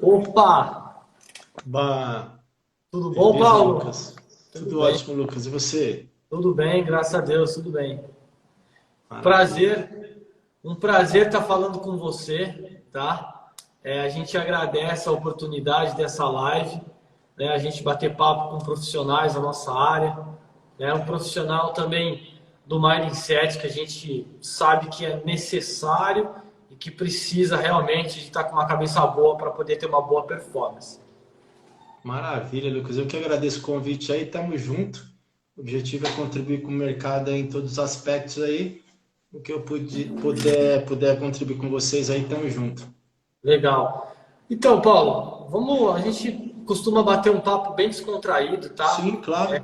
Opa! Bah, Tudo bom, beleza, Paulo? Lucas? Tudo Tudo bem, ótimo, Lucas. E você? tudo bem, graças a Deus, tudo bem. Maravilha. Prazer, um prazer estar falando com você, tá? A gente agradece a oportunidade dessa live, né? A gente bater papo com profissionais da nossa área, né? Um profissional também do mindset que a gente sabe que é necessário e que precisa realmente de estar com uma cabeça boa para poder ter uma boa performance. Maravilha, Lucas. Eu que agradeço o convite aí, tamo junto. O objetivo é contribuir com o mercado aí em todos os aspectos aí. O que eu puder contribuir com vocês aí, tamo junto. Legal. Então, Paulo, a gente costuma bater um papo bem descontraído, Sim, tá? claro.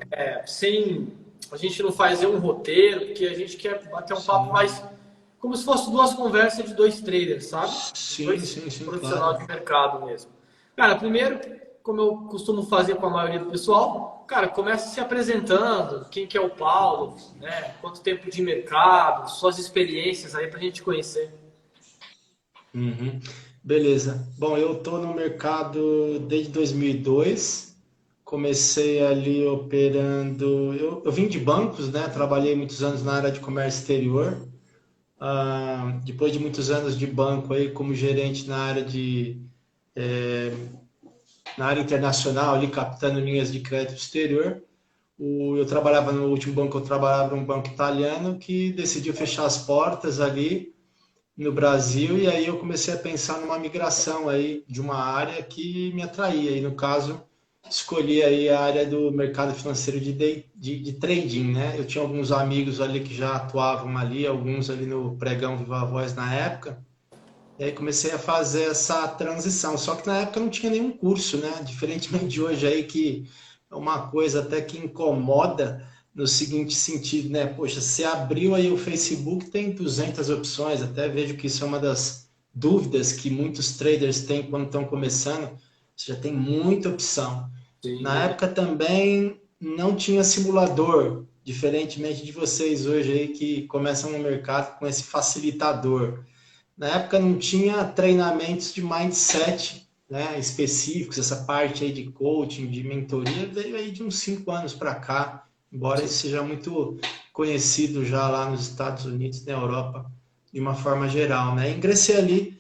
A gente não fazer um roteiro, porque a gente quer bater um papo Sim. mais como se fosse duas conversas de dois traders, sabe? De Sim, dois sim, sim, profissionais claro. de mercado mesmo. Cara, primeiro, como eu costumo fazer com a maioria do pessoal, cara, começa se apresentando, quem que é o Paulo, né? Quanto tempo de mercado, suas experiências aí pra gente conhecer. Uhum. Beleza. Bom, eu estou no mercado desde 2002. Comecei ali operando. Eu vim de bancos, né? Trabalhei muitos anos na área de comércio exterior. Depois de muitos anos de banco aí como gerente na área internacional, ali captando linhas de crédito exterior. Eu trabalhava no último banco, eu trabalhava num banco italiano que decidiu fechar as portas ali no Brasil, e aí eu comecei a pensar numa migração aí de uma área que me atraía, e no caso escolhi aí a área do mercado financeiro de trading, né? Eu tinha alguns amigos ali que já atuavam ali, alguns ali no Pregão Viva Voz na época, e aí comecei a fazer essa transição, só que na época não tinha nenhum curso, né? Diferentemente de hoje aí, que é uma coisa até que incomoda no seguinte sentido, né? Poxa, você abriu aí o Facebook, tem 200 opções, até vejo que isso é uma das dúvidas que muitos traders têm quando estão começando, você já tem muita opção. Sim, Na verdade. época também não tinha simulador, diferentemente de vocês hoje aí que começam no mercado com esse facilitador. Na época não tinha treinamentos de mindset, né, específicos, essa parte aí de coaching, de mentoria, veio aí de uns 5 anos para cá, embora isso seja muito conhecido já lá nos Estados Unidos, na Europa, de uma forma geral, né? Ingressei ali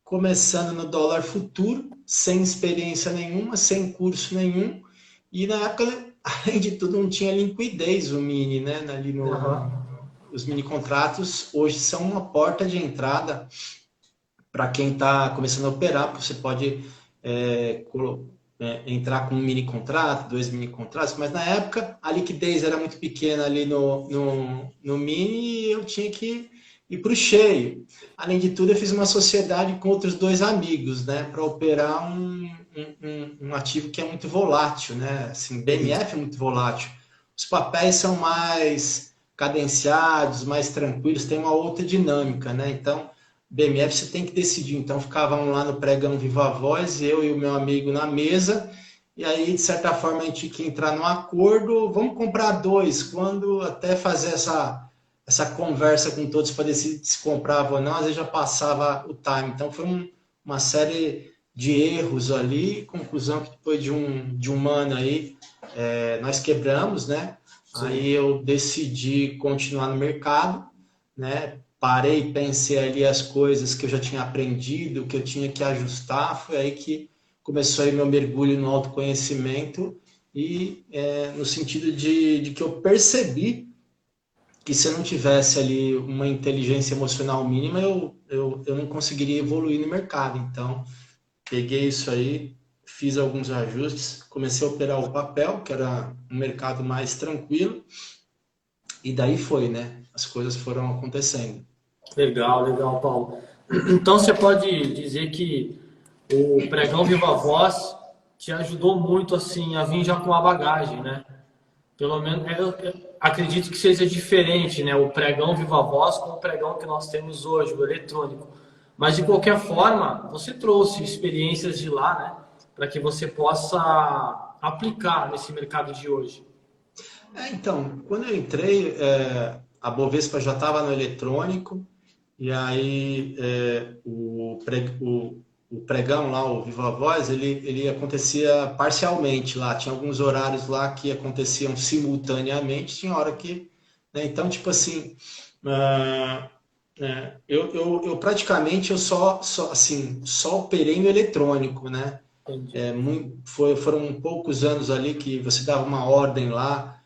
começando no dólar futuro, sem experiência nenhuma, sem curso nenhum, e na época, além de tudo, não tinha liquidez o mini, né? Ali Aham. os mini contratos hoje são uma porta de entrada para quem está começando a operar. Você pode é, entrar com um mini contrato, dois mini contratos, mas na época a liquidez era muito pequena ali no mini, e eu tinha que ir para o cheio. Além de tudo, eu fiz uma sociedade com outros dois amigos, né, para operar um ativo que é muito volátil, né? Assim, Sim. BMF é muito volátil. Os papéis são mais cadenciados, mais tranquilos, tem uma outra dinâmica, né? Então, BMF você tem que decidir. Então ficavam lá no pregão Viva Voz, eu e o meu amigo na mesa, e aí, de certa forma, a gente tinha que entrar num acordo, vamos comprar dois, quando até fazer essa conversa com todos para decidir se comprava ou não, às vezes já passava o time. Então foi uma série de erros ali, conclusão que depois de um ano aí, nós quebramos, né? Aí Sim. eu decidi continuar no mercado, né? Parei, pensei ali as coisas que eu já tinha aprendido, que eu tinha que ajustar. Foi aí que começou aí meu mergulho no autoconhecimento, e no sentido de que eu percebi que se eu não tivesse ali uma inteligência emocional mínima, eu não conseguiria evoluir no mercado. Então, peguei isso aí, fiz alguns ajustes, comecei a operar o papel, que era um mercado mais tranquilo, e daí foi, né? As coisas foram acontecendo. Legal, legal, Paulo. Então você pode dizer que o pregão Viva Voz te ajudou muito assim a vir já com a bagagem, né? Pelo menos eu acredito que seja diferente, né? O pregão Viva Voz com o pregão que nós temos hoje, o eletrônico. Mas de qualquer forma, você trouxe experiências de lá, né? Para que você possa aplicar nesse mercado de hoje. Então, quando eu entrei, a Bovespa já estava no eletrônico, e aí o pregão lá, o Viva Voz, ele acontecia parcialmente lá. Tinha alguns horários lá que aconteciam simultaneamente, tinha hora que... Né? Então, tipo assim, eu praticamente assim, só operei no eletrônico, né? Entendi. Foram poucos anos ali que você dava uma ordem lá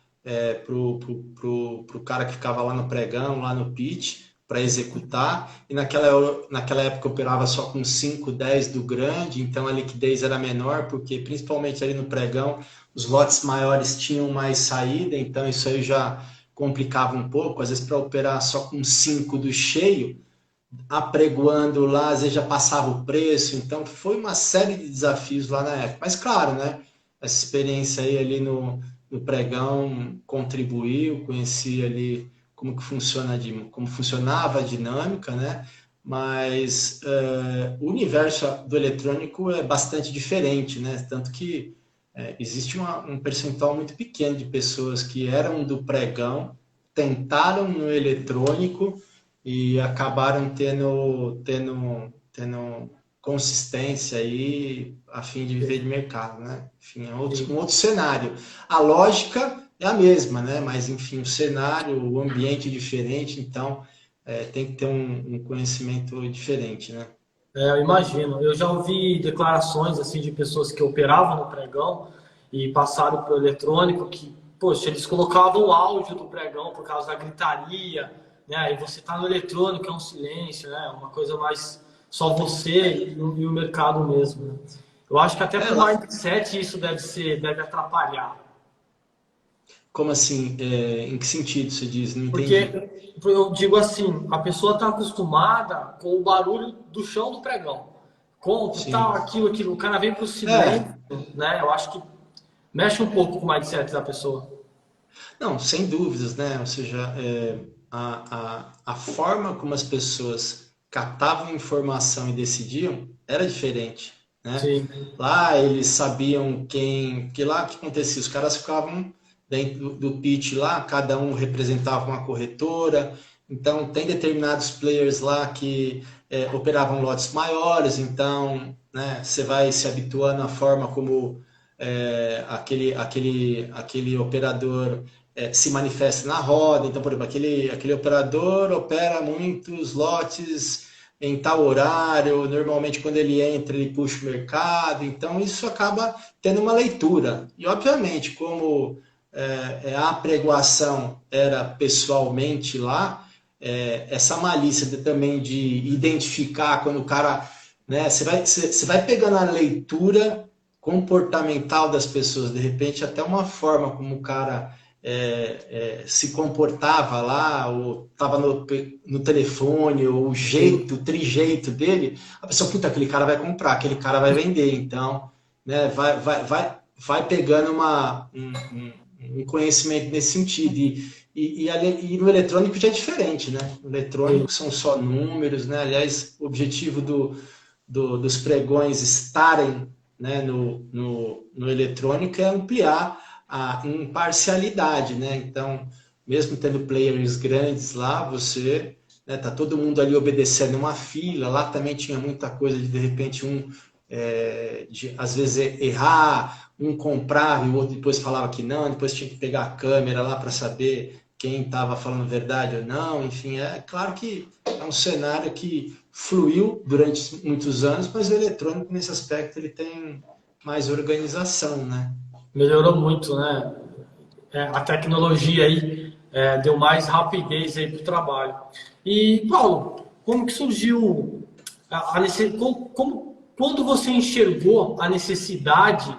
pro cara que ficava lá no pregão, lá no pitch, para executar. E naquela época eu operava só com 5, 10 do grande, então a liquidez era menor, porque principalmente ali no pregão, os lotes maiores tinham mais saída, então isso aí já complicava um pouco. Às vezes para operar só com 5 do cheio, apregoando lá, às vezes já passava o preço, então foi uma série de desafios lá na época. Mas claro, né? Essa experiência aí ali no pregão contribuiu, conheci ali como funcionava a dinâmica, né? Mas o universo do eletrônico é bastante diferente, né? Tanto que existe um percentual muito pequeno de pessoas que eram do pregão, tentaram no eletrônico e acabaram tendo consistência aí a fim de viver de mercado, né? Enfim, é um outro cenário. A lógica é a mesma, né? Mas, enfim, o cenário, o ambiente é diferente, então tem que ter um conhecimento diferente, né? Eu imagino. Eu já ouvi declarações assim de pessoas que operavam no pregão e passaram para o eletrônico que, poxa, eles colocavam o áudio do pregão por causa da gritaria, né? E você está no eletrônico, é um silêncio, né? Uma coisa mais só você e o mercado mesmo, né? Eu acho que até É, para o mindset isso deve atrapalhar. como assim? Em que sentido você diz? Não entendi. Porque eu digo assim, a pessoa está acostumada com o barulho do chão do pregão. Compra, tal, Sim. aquilo. O cara vem para o silêncio, É, né? Eu acho que mexe um pouco com o mindset da pessoa. não, sem dúvidas, né? Ou seja, a forma como as pessoas captavam informação e decidiam era diferente, né? Sim, Lá eles sabiam que lá o que acontecia, os caras ficavam dentro do pitch lá, cada um representava uma corretora, então tem determinados players lá que operavam lotes maiores, então, né, você vai se habituando à forma como aquele operador se manifesta na roda. Então, por exemplo, aquele operador opera muitos lotes em tal horário, normalmente quando ele entra, ele puxa o mercado, então isso acaba tendo uma leitura. E, obviamente, como a apregoação era pessoalmente lá, essa malícia também de identificar quando o cara... Né, você vai pegando a leitura comportamental das pessoas, de repente até uma forma como o cara se comportava lá, ou estava no telefone, ou o sim. jeito, o trijeito dele, a pessoa, puta, aquele cara vai comprar, aquele cara vai vender, então, né, vai pegando um conhecimento nesse sentido, e no eletrônico já é diferente, né, no Sim. eletrônico são só números, né, aliás, o objetivo dos pregões estarem, né, no eletrônico é ampliar a imparcialidade, né? Então, mesmo tendo players grandes lá, você, né, tá todo mundo ali obedecendo uma fila. Lá também tinha muita coisa de repente às vezes errar, um comprava e o outro depois falava que não, depois tinha que pegar a câmera lá para saber quem estava falando verdade ou não. Enfim, é claro que é um cenário que fluiu durante muitos anos, mas o eletrônico nesse aspecto ele tem mais organização, né? Melhorou muito, né? A tecnologia aí deu mais rapidez aí para o trabalho. E, Paulo, como que surgiu quando você enxergou a necessidade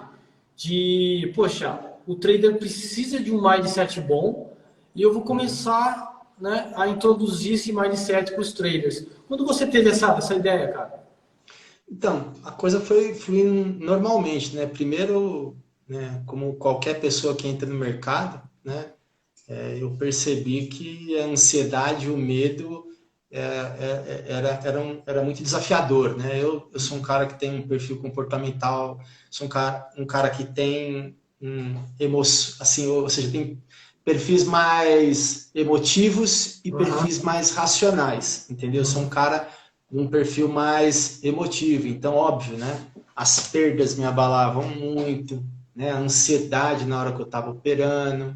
de, poxa, o trader precisa de um mindset bom e eu vou começar, né, a introduzir esse mindset para os traders. Quando você teve essa ideia, cara? Então, a coisa foi fluindo normalmente, né? Primeiro, né, como qualquer pessoa que entra no mercado, né, eu percebi que a ansiedade e o medo era muito desafiador, né? Eu sou um cara que tem um perfil comportamental, sou um cara que tem assim, ou seja, tem perfis mais emotivos e Aham. perfis mais racionais, entendeu? Eu sou um cara um perfil mais emotivo. Então, óbvio, né? As perdas me abalavam muito, né? A ansiedade na hora que eu estava operando,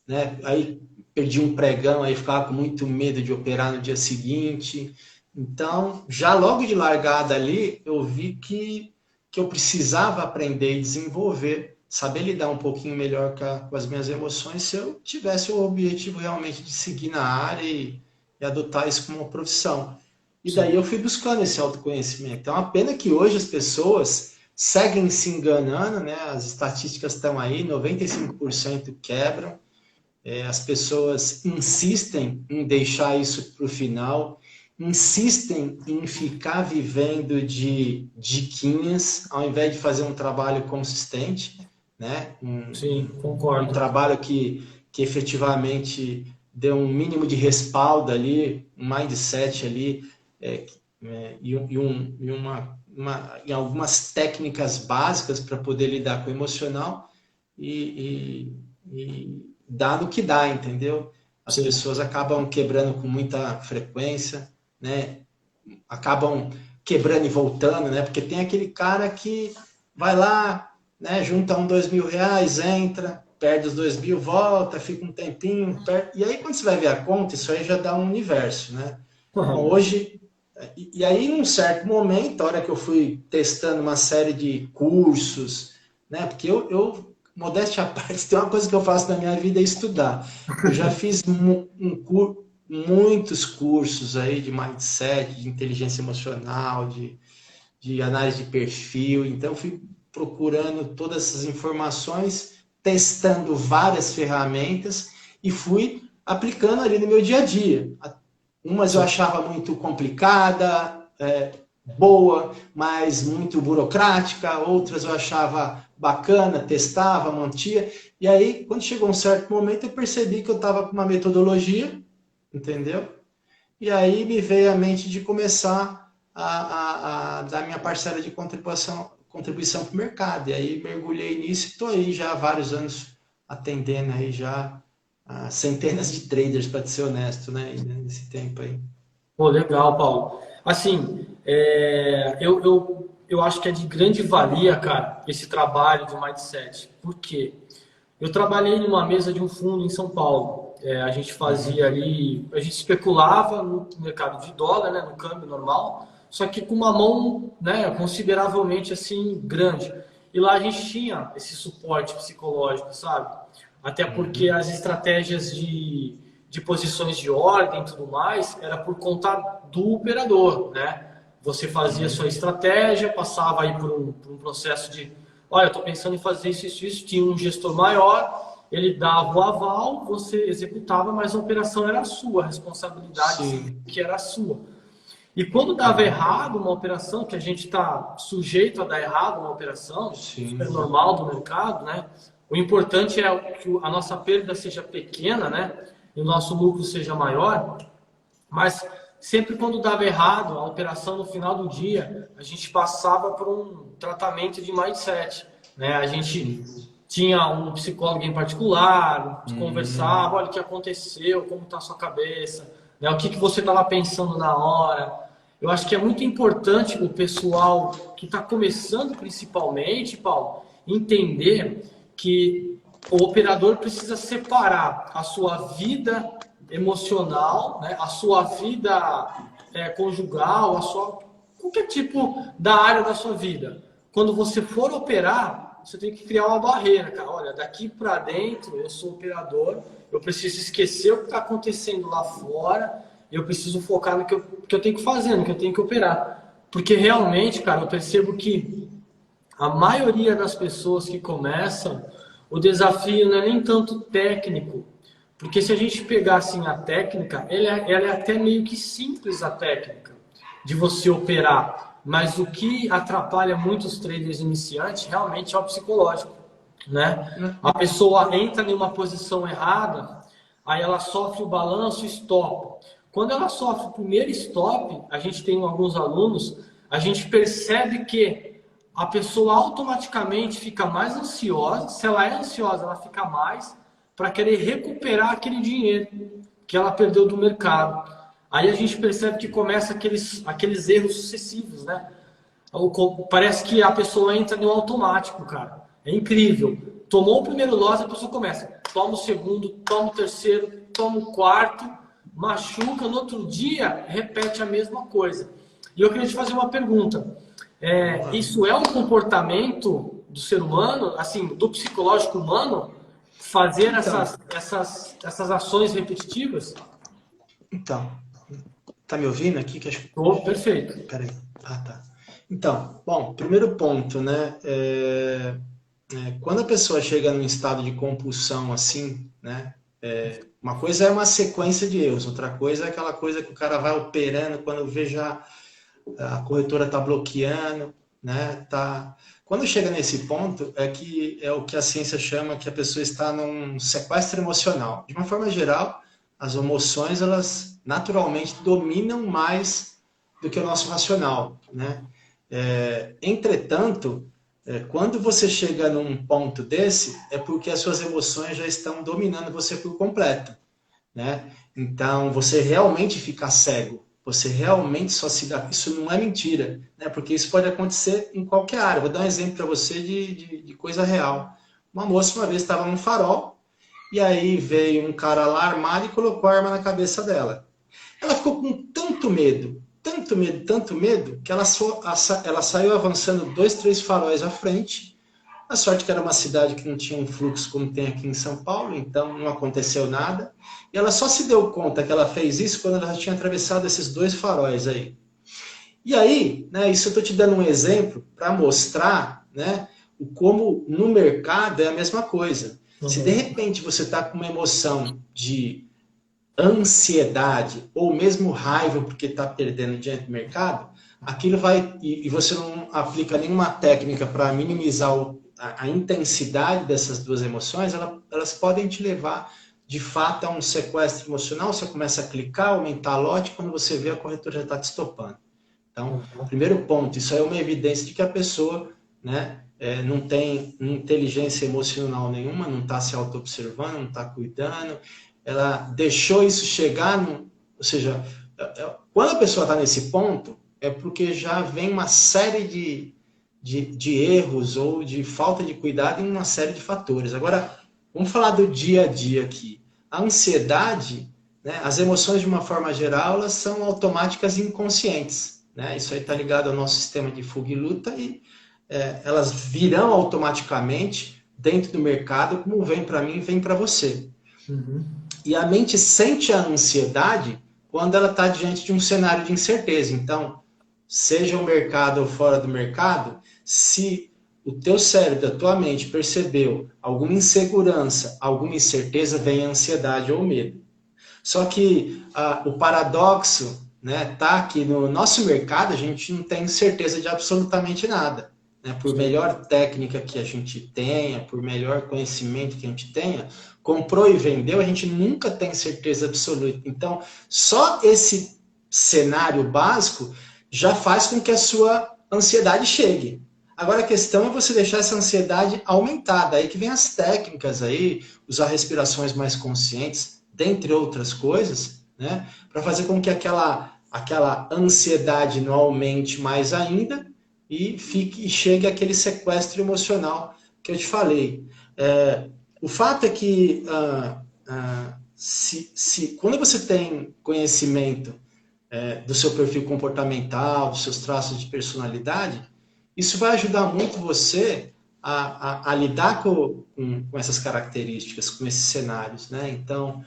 né? Aí perdi um pregão, aí ficava com muito medo de operar no dia seguinte. Então, já logo de largada ali, eu vi que eu precisava aprender e desenvolver, saber lidar um pouquinho melhor com as minhas emoções, se eu tivesse o objetivo realmente de seguir na área e adotar isso como uma profissão. E daí Sim. eu fui buscando esse autoconhecimento. É uma pena que hoje as pessoas seguem se enganando, né? As estatísticas estão aí, 95% quebram. As pessoas insistem em deixar isso para o final, insistem em ficar vivendo de diquinhas, ao invés de fazer um trabalho consistente, né? Sim, Um concordo. trabalho que efetivamente dê um mínimo de respaldo ali, um mindset ali, e algumas técnicas básicas para poder lidar com o emocional e dá no que dá, entendeu? As Sim. pessoas acabam quebrando com muita frequência, né? Acabam quebrando e voltando, né? Porque tem aquele cara que vai lá, né? Junta R$ 2.000, entra, perde os 2.000, volta, fica um tempinho, perde... e aí quando você vai ver a conta, isso aí já dá um universo, né? Então, hoje, e aí num certo momento, a hora que eu fui testando uma série de cursos, né? Porque modéstia à parte, tem uma coisa que eu faço na minha vida é estudar. Eu já fiz muitos cursos aí de mindset, de inteligência emocional, de análise de perfil. Então, fui procurando todas essas informações, testando várias ferramentas e fui aplicando ali no meu dia a dia. Umas eu Sim. achava muito complicada, boa, mas muito burocrática, outras eu achava bacana, testava, mantia. E aí, quando chegou um certo momento, eu percebi que eu estava com uma metodologia, entendeu? E aí me veio a mente de começar a dar minha parcela de contribuição para o mercado. E aí mergulhei nisso e estou aí já há vários anos atendendo aí já centenas de traders, para ser honesto, né? Nesse tempo aí. Pô, legal, Paulo. Assim, eu acho que é de grande valia, cara, esse trabalho de mindset. Por quê? Eu trabalhei numa mesa de um fundo em São Paulo. A gente fazia ali, a gente especulava no mercado de dólar, né, no câmbio normal, só que com uma mão, né, consideravelmente assim grande. E lá a gente tinha esse suporte psicológico, sabe? Até porque Uhum. as estratégias de posições de ordem e tudo mais era por conta do operador, né? Você fazia a sua Uhum. estratégia, passava aí por um processo de, olha, eu estou pensando em fazer isso, tinha um gestor maior, ele dava o aval, você executava, mas a operação era sua, a responsabilidade Sim. que era sua. E quando dava Uhum. errado uma operação, que a gente está sujeito a dar errado uma operação, super Sim. normal do mercado, né? O importante é que a nossa perda seja pequena, né? E o nosso lucro seja maior. Mas sempre quando dava errado a operação no final do dia, a gente passava por um tratamento de mindset, né? A gente Sim. tinha um psicólogo em particular, conversava, Uhum. olha o que aconteceu, como está a sua cabeça, né? O que, que você estava pensando na hora. Eu acho que é muito importante o pessoal que está começando principalmente, Paulo, entender que o operador precisa separar a sua vida emocional, né, a sua vida conjugal, a sua qualquer tipo da área da sua vida. Quando você for operar, você tem que criar uma barreira, cara. Olha, daqui para dentro eu sou operador, eu preciso esquecer o que está acontecendo lá fora, eu preciso focar no que eu tenho que fazer, no que eu tenho que operar. Porque realmente, cara, eu percebo que a maioria das pessoas que começam, o desafio não é nem tanto técnico, porque se a gente pegar assim a técnica, ela é até meio que simples a técnica de você operar, mas o que atrapalha muitos traders iniciantes realmente é o psicológico, né? A pessoa entra em uma posição errada, aí ela sofre o balanço e stop. Quando ela sofre o primeiro stop, a gente tem alguns alunos, a gente percebe que a pessoa automaticamente fica mais ansiosa. Se ela é ansiosa, ela fica mais para querer recuperar aquele dinheiro que ela perdeu do mercado. Aí a gente percebe que começa aqueles erros sucessivos, né? Parece que a pessoa entra no automático, cara. É incrível. Tomou o primeiro loss, a pessoa começa. Toma o segundo, toma o terceiro, toma o quarto, machuca, no outro dia repete a mesma coisa. E eu queria te fazer uma pergunta. Isso é um comportamento do ser humano, assim, do psicológico humano, fazer essas ações repetitivas? Então, tá me ouvindo aqui? Oh, perfeito. Peraí. Ah, tá. Então, bom, primeiro ponto, né? Quando a pessoa chega num estado de compulsão assim, né? Uma coisa é uma sequência de erros, outra coisa é aquela coisa que o cara vai operando quando vê já a corretora está bloqueando, né? Quando chega nesse ponto, é o que a ciência chama que a pessoa está num sequestro emocional. De uma forma geral, as emoções, elas naturalmente dominam mais do que o nosso racional, né? Entretanto, quando você chega num ponto desse, é porque as suas emoções já estão dominando você por completo, né? Então, você realmente fica cego. Você realmente só se dá. Isso não é mentira, né? Porque isso pode acontecer em qualquer área. Vou dar um exemplo para você de coisa real. Uma moça uma vez estava num farol e aí veio um cara lá armado e colocou a arma na cabeça dela. Ela ficou com tanto medo, tanto medo, que ela saiu avançando 2, 3 faróis à frente. A sorte que era uma cidade que não tinha um fluxo como tem aqui em São Paulo, então não aconteceu nada. E ela só se deu conta que ela fez isso quando ela já tinha atravessado esses 2 faróis aí. E aí, né, isso eu estou te dando um exemplo para mostrar, né, como no mercado é a mesma coisa. Se de repente você está com uma emoção de ansiedade ou mesmo raiva porque está perdendo diante do mercado, aquilo vai, e você não aplica nenhuma técnica para minimizar a intensidade dessas duas emoções, elas podem te levar de fato a um sequestro emocional. Você começa a clicar, aumentar a lote, quando você vê a corretora já está te estopando. Então, primeiro ponto, isso é uma evidência de que a pessoa, né, não tem inteligência emocional nenhuma, não está se auto-observando, não está cuidando, ela deixou isso chegar, ou seja, quando a pessoa está nesse ponto, é porque já vem uma série de erros ou de falta de cuidado em uma série de fatores. Agora, vamos falar do dia a dia aqui. A ansiedade, né, as emoções de uma forma geral, elas são automáticas e inconscientes, né? Isso aí está ligado ao nosso sistema de fuga e luta e elas virão automaticamente dentro do mercado, como vem para mim, vem para você. Uhum. E a mente sente a ansiedade quando ela está diante de um cenário de incerteza. Então, seja o mercado ou fora do mercado, se o teu cérebro, a tua mente percebeu alguma insegurança, alguma incerteza, vem a ansiedade ou o medo. Só que o paradoxo, né, tá que no nosso mercado a gente não tem certeza de absolutamente nada. Né? Por melhor técnica que a gente tenha, por melhor conhecimento que a gente tenha, comprou e vendeu, a gente nunca tem certeza absoluta. Então, só esse cenário básico já faz com que a sua ansiedade chegue. Agora a questão é você deixar essa ansiedade aumentada. Aí que vem as técnicas aí, usar respirações mais conscientes, dentre outras coisas, né, para fazer com que aquela ansiedade não aumente mais ainda e chegue àquele sequestro emocional que eu te falei. O fato é que quando você tem conhecimento do seu perfil comportamental, dos seus traços de personalidade, isso vai ajudar muito você a lidar com essas características, com esses cenários, né? Então,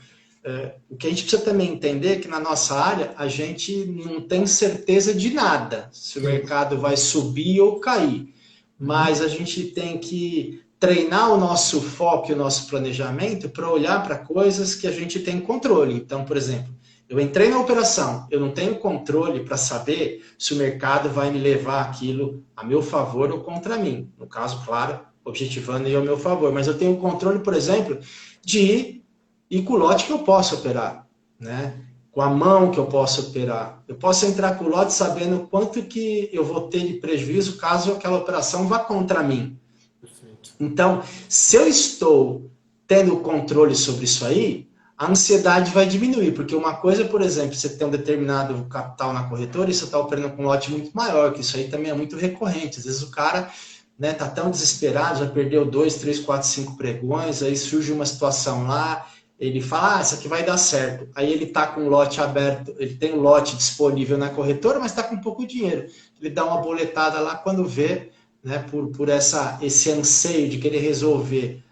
o que a gente precisa também entender é que na nossa área a gente não tem certeza de nada, se o mercado vai subir ou cair, mas a gente tem que treinar o nosso foco e o nosso planejamento para olhar para coisas que a gente tem controle. Então, por exemplo, eu entrei na operação, eu não tenho controle para saber se o mercado vai me levar aquilo a meu favor ou contra mim. No caso, claro, objetivando aí ao meu favor. Mas eu tenho controle, por exemplo, de ir com o lote que eu posso operar, né? Com a mão que eu posso operar. Eu posso entrar com o lote sabendo quanto que eu vou ter de prejuízo caso aquela operação vá contra mim. Perfeito. Então, se eu estou tendo controle sobre isso aí, a ansiedade vai diminuir, porque uma coisa, por exemplo, você tem um determinado capital na corretora e você está operando com um lote muito maior, que isso aí também é muito recorrente. Às vezes o cara, né, tá tão desesperado, já perdeu 2, 3, 4, 5 pregões, aí surge uma situação lá, ele fala, isso aqui vai dar certo. Aí ele tá com o lote aberto, ele tem um lote disponível na corretora, mas está com pouco dinheiro. Ele dá uma boletada lá quando vê, né, por esse anseio de querer resolver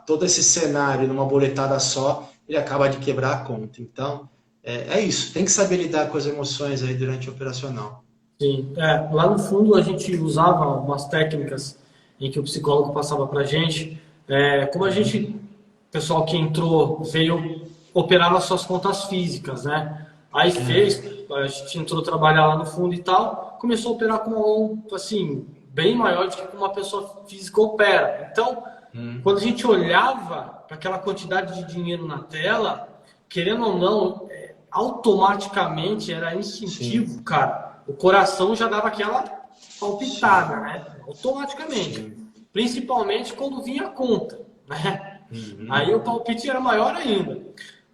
todo esse cenário numa boletada só, ele acaba de quebrar a conta. Então, é isso. Tem que saber lidar com as emoções aí durante o operacional. Sim, lá no fundo a gente usava umas técnicas em que o psicólogo passava para a gente, como a gente, pessoal que entrou, veio operar as suas contas físicas, né? Aí a gente entrou trabalhar lá no fundo e tal, começou a operar com um, assim, bem maior do que uma pessoa física opera. Então, quando a gente olhava para aquela quantidade de dinheiro na tela, querendo ou não, automaticamente era instintivo, Sim, cara. O coração já dava aquela palpitada, né? Automaticamente. sim. Principalmente quando vinha a conta, né? Uhum. Aí o palpite era maior ainda.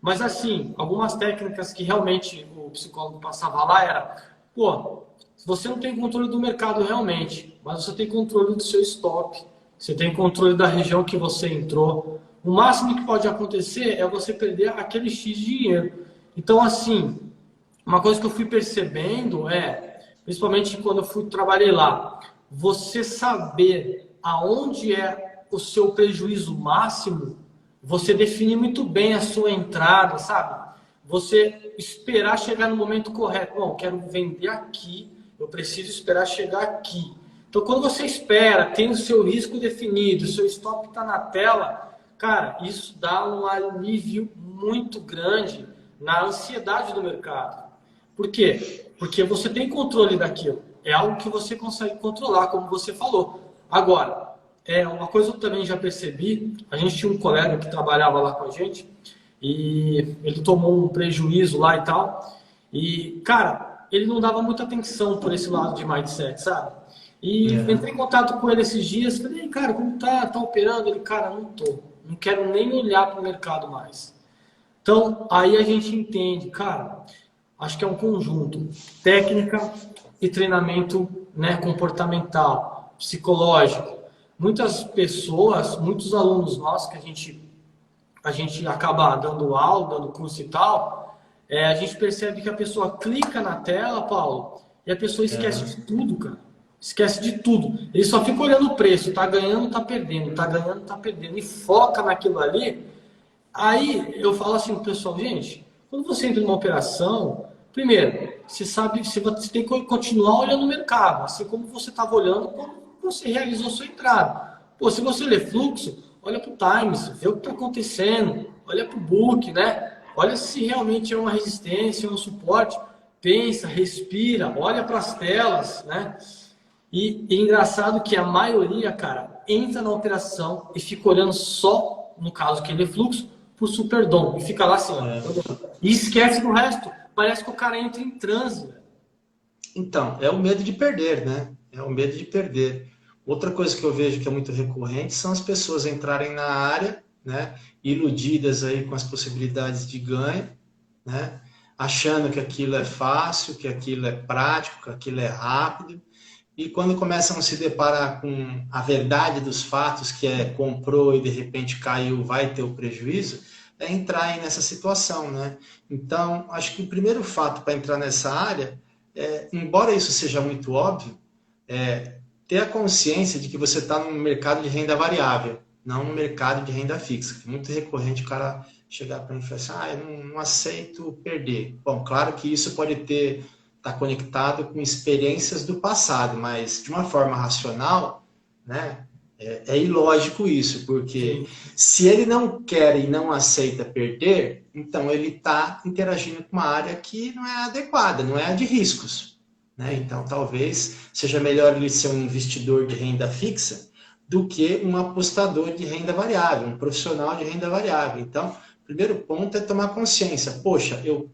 Mas assim, algumas técnicas que realmente o psicólogo passava lá era, pô, você não tem controle do mercado realmente, mas você tem controle do seu stop, você tem controle da região que você entrou. O máximo que pode acontecer é você perder aquele X de dinheiro. Então, assim, uma coisa que eu fui percebendo principalmente quando eu trabalhei lá, você saber aonde é o seu prejuízo máximo, você define muito bem a sua entrada, sabe? Você esperar chegar no momento correto. Bom, eu quero vender aqui, eu preciso esperar chegar aqui. Então, quando você espera, tem o seu risco definido, o seu stop está na tela, cara, isso dá um alívio muito grande na ansiedade do mercado. Por quê? Porque você tem controle daquilo. É algo que você consegue controlar, como você falou. Agora, uma coisa que eu também já percebi, a gente tinha um colega que trabalhava lá com a gente e ele tomou um prejuízo lá e tal. E, cara, ele não dava muita atenção por esse lado de mindset, sabe? E entrei em contato com ele esses dias, falei, cara, como tá? Tá operando? Ele, cara, não tô. Não quero nem olhar para o mercado mais. Então, aí a gente entende, cara, acho que é um conjunto, técnica e treinamento, né, comportamental, psicológico. Muitas pessoas, muitos alunos nossos que a gente acaba dando aula, dando curso e tal, a gente percebe que a pessoa clica na tela, Paulo, e a pessoa esquece de tudo, cara. Esquece de tudo. Ele só fica olhando o preço, tá ganhando, tá perdendo, tá ganhando, tá perdendo, e foca naquilo ali. Aí eu falo assim pro pessoal, gente, quando você entra numa operação, primeiro, você sabe, você tem que continuar olhando o mercado, assim como você estava olhando quando você realizou sua entrada. Pô, se você lê fluxo, olha para o Times, vê o que está acontecendo, olha para o book, né? Olha se realmente é uma resistência, é um suporte, pensa, respira, olha para as telas, né? E é engraçado que a maioria, cara, entra na operação e fica olhando só, no caso que ele é fluxo, pro Superdom. E fica lá assim, ó. E esquece do resto. Parece que o cara entra em transe. Então, é o medo de perder, né? É o medo de perder. Outra coisa que eu vejo que é muito recorrente são as pessoas entrarem na área, né? Iludidas aí com as possibilidades de ganho, né? Achando que aquilo é fácil, que aquilo é prático, que aquilo é rápido. E quando começam a se deparar com a verdade dos fatos, que é comprou e de repente caiu, vai ter o prejuízo, é entrar aí nessa situação, né? Então, acho que o primeiro fato para entrar nessa área embora isso seja muito óbvio, ter a consciência de que você está no mercado de renda variável, não no mercado de renda fixa. É muito recorrente o cara chegar para mim e falar assim, eu não aceito perder. Bom, claro que isso pode estar conectado com experiências do passado, mas de uma forma racional, né? É ilógico isso, porque Sim. se ele não quer e não aceita perder, então ele está interagindo com uma área que não é adequada, não é a de riscos. Né? Então talvez seja melhor ele ser um investidor de renda fixa do que um apostador de renda variável, um profissional de renda variável. Então, o primeiro ponto é tomar consciência. Poxa, eu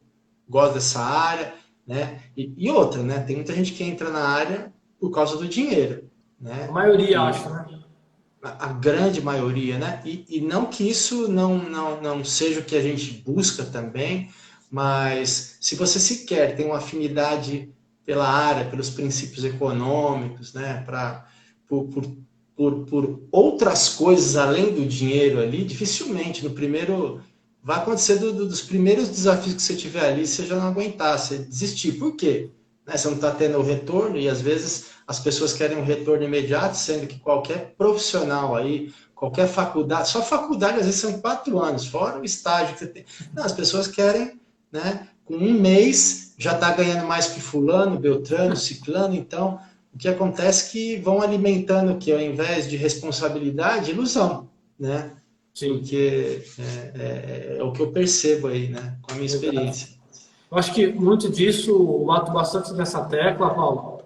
gosto dessa área, né? E outra, né? Tem muita gente que entra na área por causa do dinheiro, A né? maioria, acho, E né? a grande maioria, né? E não que isso não seja o que a gente busca também, mas se você sequer tem uma afinidade pela área, pelos princípios econômicos, né? Por, por, por outras coisas além do dinheiro ali, dificilmente no primeiro. Vai acontecer dos primeiros desafios que você tiver ali, você já não aguentar, você desistir. Por quê? Né? Você não está tendo o retorno e às vezes as pessoas querem um retorno imediato, sendo que qualquer profissional aí, qualquer faculdade, só faculdade às vezes são 4 anos, fora o estágio que você tem. Não, as pessoas querem, né, com um mês já está ganhando mais que fulano, beltrano, ciclano, então o que acontece é que vão alimentando o que ao invés de responsabilidade, ilusão, né? Sim, Porque é o que eu percebo aí, né, com a minha verdade. experiência. Eu acho que muito disso, eu bato bastante nessa tecla, Paulo.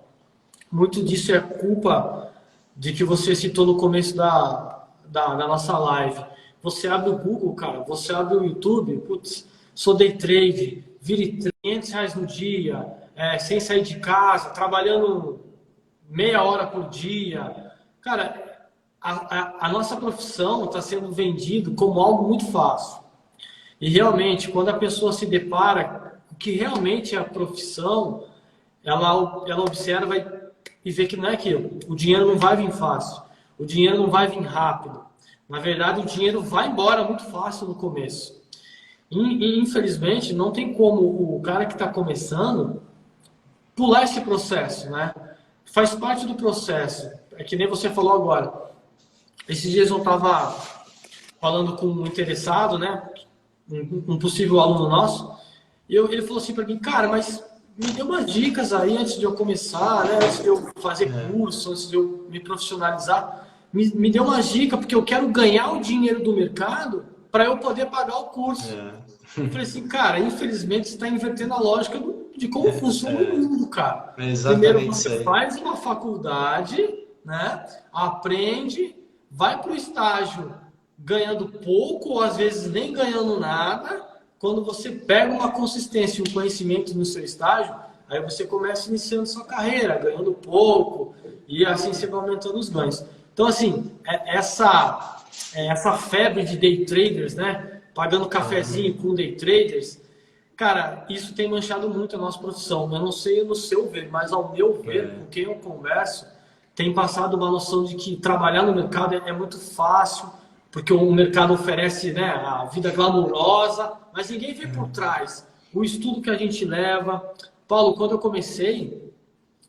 Muito disso é culpa de que você citou no começo da nossa live. Você abre o Google, cara, você abre o YouTube, putz, sou day trade, vire R$ 500 no dia, sem sair de casa, trabalhando meia hora por dia. Cara, a nossa profissão está sendo vendido como algo muito fácil. E realmente, quando a pessoa se depara com o que realmente é a profissão, ela observa e vê que não é aquilo. O dinheiro não vai vir fácil. O dinheiro não vai vir rápido. Na verdade, o dinheiro vai embora muito fácil no começo. E infelizmente, não tem como o cara que está começando pular esse processo, né? Faz parte do processo. É que nem você falou agora. Esses dias eu estava falando com um interessado, né? Um possível aluno nosso. E ele falou assim para mim, cara, mas me dê umas dicas aí antes de eu começar, né? Antes de eu fazer É, curso, antes de eu me profissionalizar. Me dê umas dicas, porque eu quero ganhar o dinheiro do mercado para eu poder pagar o curso. é, Eu falei assim, cara, infelizmente você está invertendo a lógica de como funciona o mundo, cara. é Primeiro exatamente isso você aí. faz uma faculdade, né? Aprende, vai para o estágio ganhando pouco ou às vezes nem ganhando nada. Quando você pega uma consistência e um conhecimento no seu estágio, aí você começa iniciando sua carreira, ganhando pouco, e assim você vai aumentando os ganhos. Então, assim, essa febre de day traders, né? Pagando cafezinho com day traders, cara, isso tem manchado muito a nossa profissão. Eu não sei no seu ver, mas ao meu ver, com quem eu converso, tem passado uma noção de que trabalhar no mercado é muito fácil, porque o mercado oferece, né, a vida glamourosa, mas ninguém vê por trás o estudo que a gente leva. Paulo, quando eu comecei,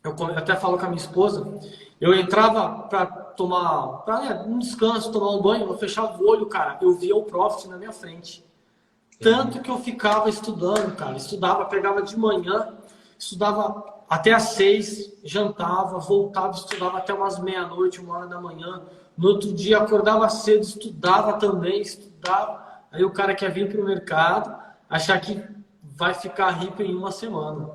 eu até falo com a minha esposa, eu entrava para tomar, para um descanso, tomar um banho, eu fechava o olho, cara, eu via o profit na minha frente. Tanto que eu ficava estudando, cara. Estudava, pegava de manhã, estudava até às 6, jantava, voltava, estudava até umas meia-noite, 1 hora da manhã. No outro dia acordava cedo, estudava também, estudava. Aí o cara quer vir para o mercado, achar que vai ficar rico em uma semana.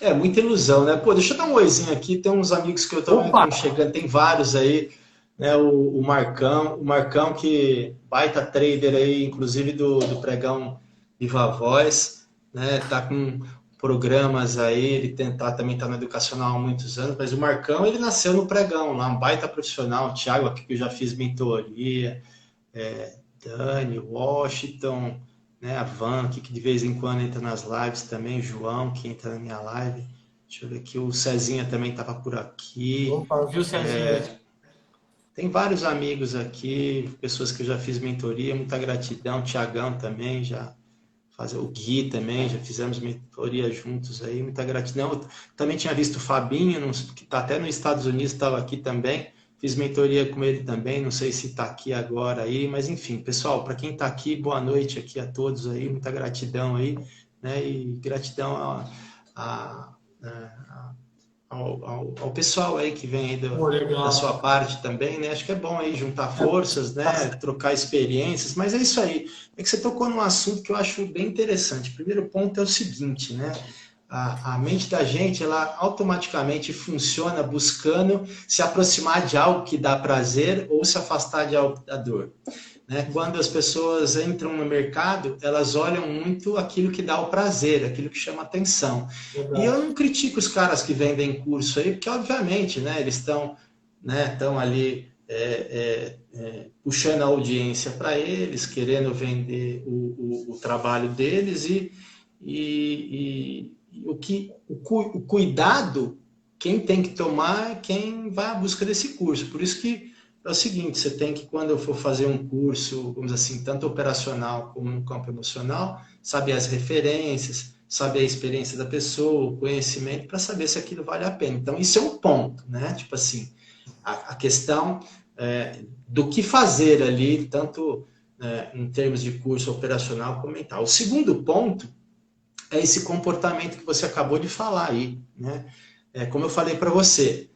É muita ilusão, né? Pô, deixa eu dar um oizinho aqui. Tem uns amigos que eu Opa! estão chegando, tem vários aí, né? O Marcão que baita trader aí, inclusive do pregão Viva Voz, né? Tá com programas aí, ele tentar também tá no educacional há muitos anos, mas o Marcão ele nasceu no pregão, lá um baita profissional, o Thiago aqui que eu já fiz mentoria, Dani, Washington, né, a Van, que de vez em quando entra nas lives também, João, que entra na minha live. Deixa eu ver aqui, o Cezinha também estava por aqui. Opa, viu, Cezinha? Tem vários amigos aqui, pessoas que eu já fiz mentoria, muita gratidão. Tiagão também, já fazer o Gui também, já fizemos mentoria juntos aí, muita gratidão. Eu também tinha visto o Fabinho, que está até nos Estados Unidos, estava aqui também. Fiz mentoria com ele também, não sei se está aqui agora aí, mas enfim, pessoal, para quem está aqui, boa noite aqui a todos aí, muita gratidão aí, né? E gratidão a, ao pessoal aí que vem aí Pô, da legal. sua parte também, né? Acho que é bom aí juntar forças, né? Trocar experiências, mas é isso aí. É que você tocou num assunto que eu acho bem interessante. O primeiro ponto é o seguinte, né? A mente da gente, ela automaticamente funciona buscando se aproximar de algo que dá prazer ou se afastar de algo que dá dor. Né? Quando as pessoas entram no mercado, elas olham muito aquilo que dá o prazer, aquilo que chama atenção. E eu Verdade. não critico os caras que vendem curso aí, porque obviamente, né, eles estão, né, ali puxando a audiência para eles, querendo vender o trabalho deles e o cuidado quem tem que tomar é quem vai à busca desse curso. Por isso que é o seguinte, você tem que, quando eu for fazer um curso, vamos dizer assim, tanto operacional como no campo emocional, saber as referências, saber a experiência da pessoa, o conhecimento, para saber se aquilo vale a pena. Então, isso é um ponto, né? Tipo assim, a questão do que fazer ali, tanto em termos de curso operacional como mental. O segundo ponto é esse comportamento que você acabou de falar aí, né? Como eu falei para você,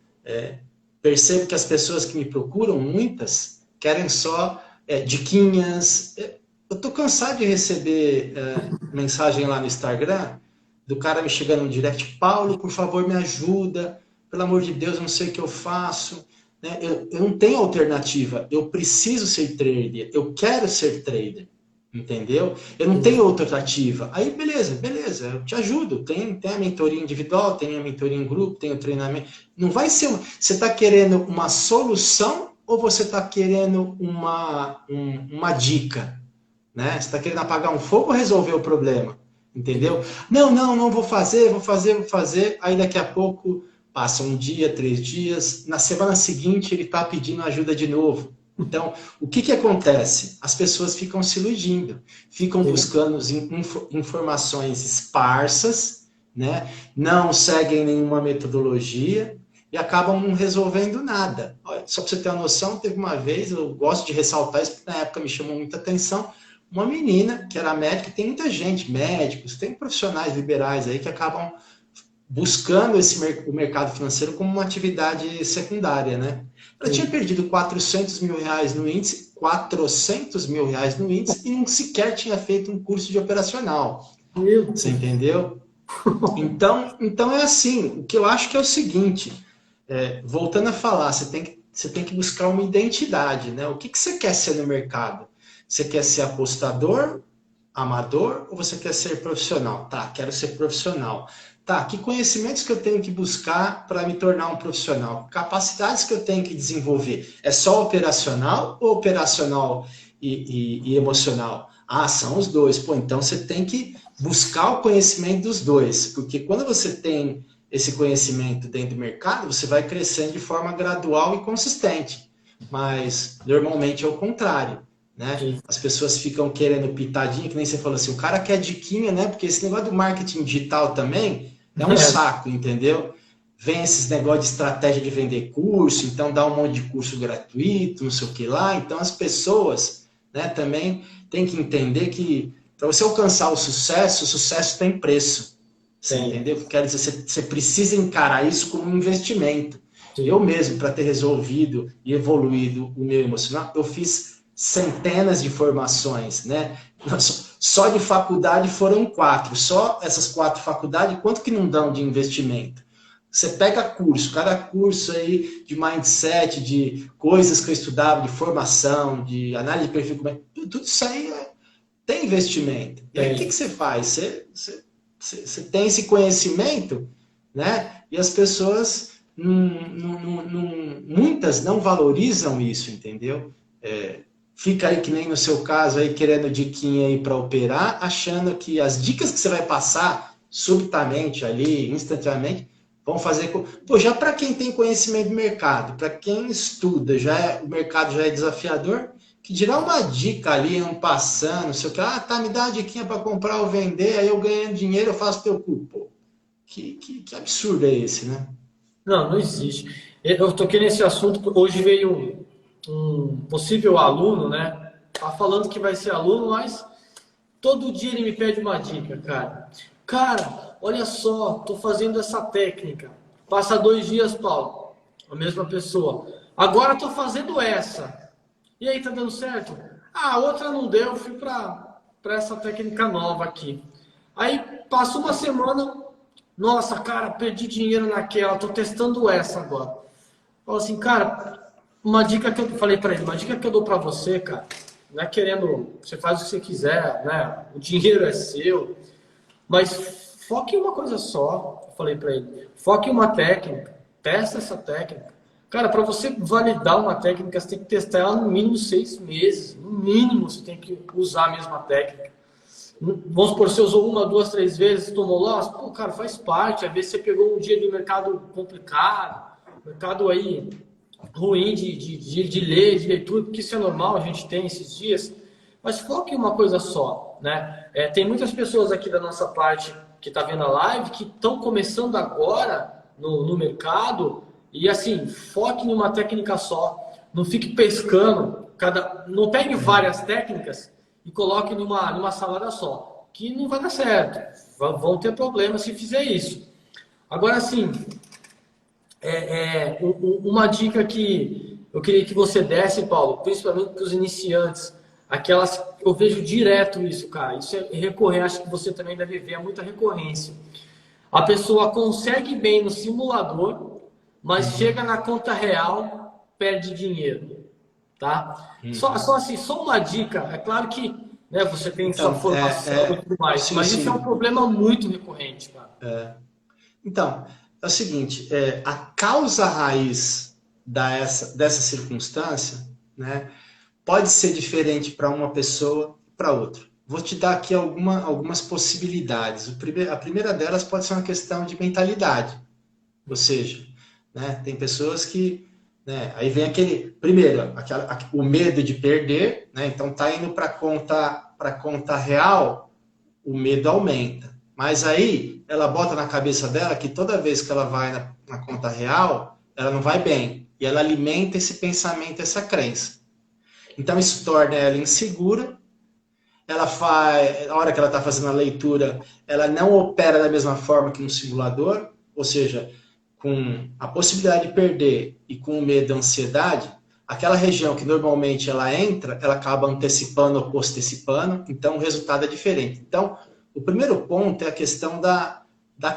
percebo que as pessoas que me procuram, muitas, querem só diquinhas. Eu tô cansado de receber mensagem lá no Instagram, do cara me chegando no direct, Paulo, por favor, me ajuda, pelo amor de Deus, eu não sei o que eu faço. Né? Eu não tenho alternativa, eu preciso ser trader, eu quero ser trader. Entendeu? Eu não tenho outra alternativa. Aí, beleza, eu te ajudo. Tem a mentoria individual, tem a mentoria em grupo, tem o treinamento. Não vai ser Você está querendo uma solução ou você está querendo uma dica? Né? Você está querendo apagar um fogo ou resolver o problema? Entendeu? Não vou fazer. Aí daqui a pouco passa um dia, 3 dias. Na semana seguinte ele está pedindo ajuda de novo. Então, o que acontece? As pessoas ficam se iludindo, ficam buscando informações esparsas, né? Não seguem nenhuma metodologia e acabam não resolvendo nada. Olha, só para você ter uma noção, teve uma vez, eu gosto de ressaltar isso, porque na época me chamou muita atenção, uma menina que era médica, tem muita gente, médicos, tem profissionais liberais aí que acabam buscando o mercado financeiro como uma atividade secundária, né? Ela tinha perdido 400 mil reais no índice, 400 mil reais no índice e não sequer tinha feito um curso de operacional. Você entendeu? Então é assim, o que eu acho que é o seguinte, voltando a falar, você tem que buscar uma identidade, né? O que você quer ser no mercado? Você quer ser apostador, amador ou você quer ser profissional? Tá, quero ser profissional. Tá, que conhecimentos que eu tenho que buscar para me tornar um profissional? Capacidades que eu tenho que desenvolver? É só operacional ou operacional e emocional? Ah, são os dois. Pô, então você tem que buscar o conhecimento dos dois, porque quando você tem esse conhecimento dentro do mercado, você vai crescendo de forma gradual e consistente. Mas normalmente é o contrário. Né? As pessoas ficam querendo pitadinha, que nem você falou assim, o cara quer diquinha, né? Porque esse negócio do marketing digital também é um saco, entendeu? Vem esses negócios de estratégia de vender curso, então dá um monte de curso gratuito, não sei o que lá. Então as pessoas, né, também têm que entender que para você alcançar o sucesso tem preço. Você entendeu? Quer dizer, você precisa encarar isso como um investimento. Sim. Eu mesmo, para ter resolvido e evoluído o meu emocional, eu fiz centenas de formações, né? Só de faculdade foram 4. Só essas 4 faculdades, quanto que não dão de investimento? Você pega curso, cada curso aí de mindset, de coisas que eu estudava, de formação, de análise de perfil, tudo isso aí tem investimento. E aí o que você faz? Você tem esse conhecimento, né? E as pessoas, muitas não valorizam isso, entendeu? Fica aí que nem no seu caso aí querendo diquinha aí para operar, achando que as dicas que você vai passar subitamente ali, instantaneamente, vão fazer com... Pô, já para quem tem conhecimento do mercado, para quem estuda, o mercado já é desafiador, que dirá uma dica ali, um passando, não sei o que, tá, me dá uma diquinha para comprar ou vender, aí eu ganhando dinheiro, eu faço teu cu. Pô, que absurdo é esse, né? Não existe. Eu toquei nesse assunto, hoje veio um possível aluno, né? Tá falando que vai ser aluno, mas todo dia ele me pede uma dica, cara. Cara, olha só, tô fazendo essa técnica. Passa 2 dias, Paulo, a mesma pessoa. Agora tô fazendo essa. E aí, tá dando certo? A outra não deu, fui para essa técnica nova aqui. Aí passou uma semana, nossa, cara, perdi dinheiro naquela, tô testando essa agora. Fala assim, cara, uma dica que eu falei para ele, uma dica que eu dou para você, cara, não é querendo, você faz o que você quiser, né? O dinheiro é seu, mas foque em uma coisa só. Eu falei para ele, foque em uma técnica, testa essa técnica, Cara, para você validar uma técnica, você tem que testar ela no mínimo 6 meses. No mínimo, você tem que usar a mesma técnica. Vamos supor, você usou uma, duas, três vezes, tomou loss, pô, cara, faz parte. Às vezes você pegou um dia de mercado complicado, mercado aí ruim de ler, de leitura, porque isso é normal, a gente tem esses dias. Mas foque em uma coisa só, né? Tem muitas pessoas aqui da nossa parte que está vendo a live que estão começando agora no mercado e assim, foque em uma técnica só. Não fique pescando, não pegue várias técnicas e coloque numa salada só, que não vai dar certo. Vão ter problemas se fizer isso. Agora, assim, uma dica que eu queria que você desse, Paulo, principalmente para os iniciantes, aquelas eu vejo direto isso, cara. Isso é recorrente, acho que você também deve ver, é muita recorrência. A pessoa consegue bem no simulador, mas chega na conta real, perde dinheiro, tá? Só assim, só uma dica. É claro que, né, você tem sua Então, formação e tudo mais, sim, mas sim. isso é um problema muito recorrente, cara. Então, é o seguinte, a causa raiz dessa circunstância, né, pode ser diferente para uma pessoa e para outra. Vou te dar aqui algumas possibilidades. A primeira delas pode ser uma questão de mentalidade. Ou seja, né, tem pessoas que... Né, aí vem primeiro, o medo de perder, né, então tá indo para a conta real, o medo aumenta. Mas aí ela bota na cabeça dela que toda vez que ela vai na conta real, ela não vai bem. E ela alimenta esse pensamento, essa crença. Então isso torna ela insegura. A hora que ela está fazendo a leitura, ela não opera da mesma forma que no simulador, ou seja, com a possibilidade de perder e com o medo e a ansiedade, aquela região que normalmente ela entra, ela acaba antecipando ou postecipando, então o resultado é diferente. Então, o primeiro ponto é a questão da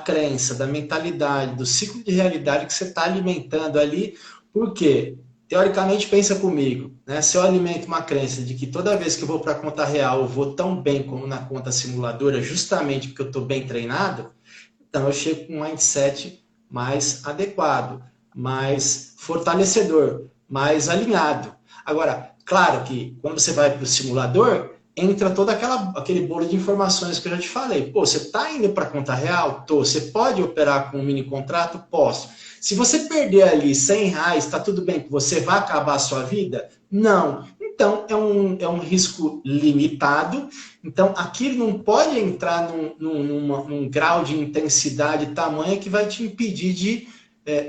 crença, da mentalidade, do ciclo de realidade que você está alimentando ali, porque, teoricamente, pensa comigo, né? Se eu alimento uma crença de que toda vez que eu vou para a conta real eu vou tão bem como na conta simuladora, justamente porque eu estou bem treinado, então eu chego com um mindset mais adequado, mais fortalecedor, mais alinhado. Agora, claro que quando você vai para o simulador, entra todo aquele bolo de informações que eu já te falei. Pô, você está indo para a conta real? Tô. Você pode operar com um mini contrato? Posso. Se você perder ali R$ 100, está tudo bem que você vai acabar a sua vida? Não. Então, é um risco limitado. Então, aquilo não pode entrar num grau de intensidade tamanha que vai te impedir de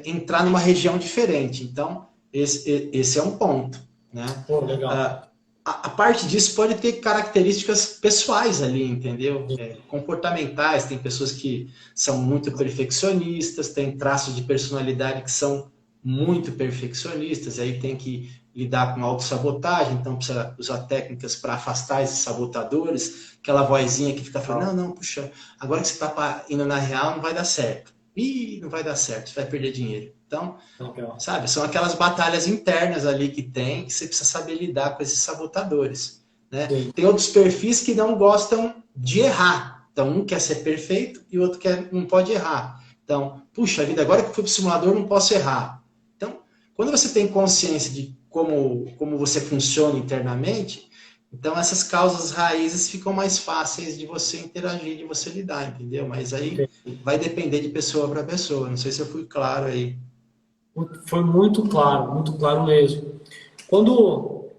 entrar numa região diferente. Então, esse é um ponto, né? Pô, legal. A parte disso pode ter características pessoais ali, entendeu? Comportamentais, tem pessoas que são muito perfeccionistas, tem traços de personalidade que são muito perfeccionistas, e aí tem que lidar com autossabotagem, então precisa usar técnicas para afastar esses sabotadores, aquela vozinha que fica falando, não, puxa, agora que você está indo na real não vai dar certo. Ih, não vai dar certo, você vai perder dinheiro. Então, sabe, são aquelas batalhas internas ali que você precisa saber lidar com esses sabotadores, né? Tem outros perfis que não gostam de errar. Então, um quer ser perfeito e o outro não pode errar. Então, puxa vida, agora que eu fui para o simulador, não posso errar. Então, quando você tem consciência de como você funciona internamente, então essas causas raízes ficam mais fáceis de você interagir, de você lidar, entendeu? Mas aí vai depender de pessoa para pessoa. Não sei se eu fui claro aí. Foi muito claro mesmo. Quando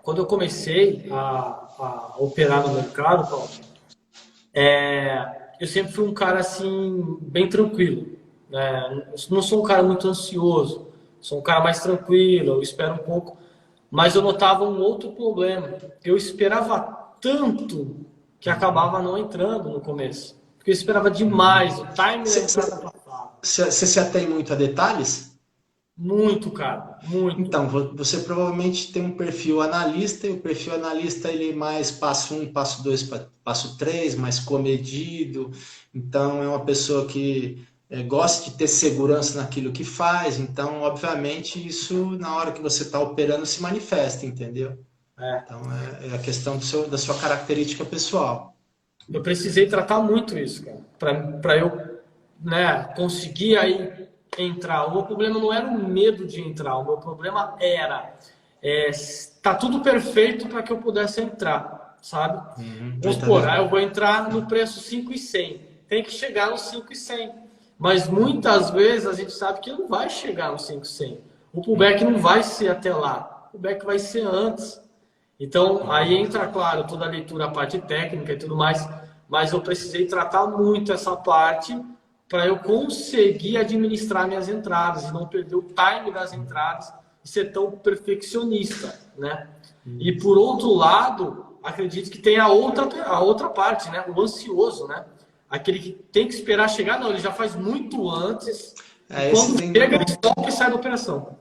eu comecei a operar no mercado, Paulo, eu sempre fui um cara assim, bem tranquilo. Né? Não sou um cara muito ansioso, sou um cara mais tranquilo, eu espero um pouco. Mas eu notava um outro problema. Eu esperava tanto que acabava não entrando no começo. Porque eu esperava demais, o time da entrada passava. Você se atém muito a detalhes? Muito, cara, muito. Então, você provavelmente tem um perfil analista, e o perfil analista ele é mais passo 1, passo 2, passo 3, mais comedido. Então, é uma pessoa que gosta de ter segurança naquilo que faz. Então, obviamente, isso na hora que você está operando se manifesta, entendeu? Então, é a questão da sua característica pessoal. Eu precisei tratar muito isso, cara, para eu, né, conseguir aí entrar. O meu problema não era o medo de entrar, o meu problema era tá tudo perfeito para que eu pudesse entrar, sabe? Vamos Tá supor, vendo? eu vou entrar no preço 5.100, tem que chegar no 5.100. Mas muitas vezes a gente sabe que não vai chegar no 5.100. O pullback não vai ser até lá, o pullback vai ser antes. Então, aí entra, claro, toda a leitura, a parte técnica e tudo mais, mas eu precisei tratar muito essa parte para eu conseguir administrar minhas entradas e não perder o time das entradas e ser tão perfeccionista, né? E por outro lado, acredito que tem a outra parte, né? O ansioso, né? Aquele que tem que esperar chegar, não, ele já faz muito antes e Esse quando tem, chega, ele stop e sai da operação.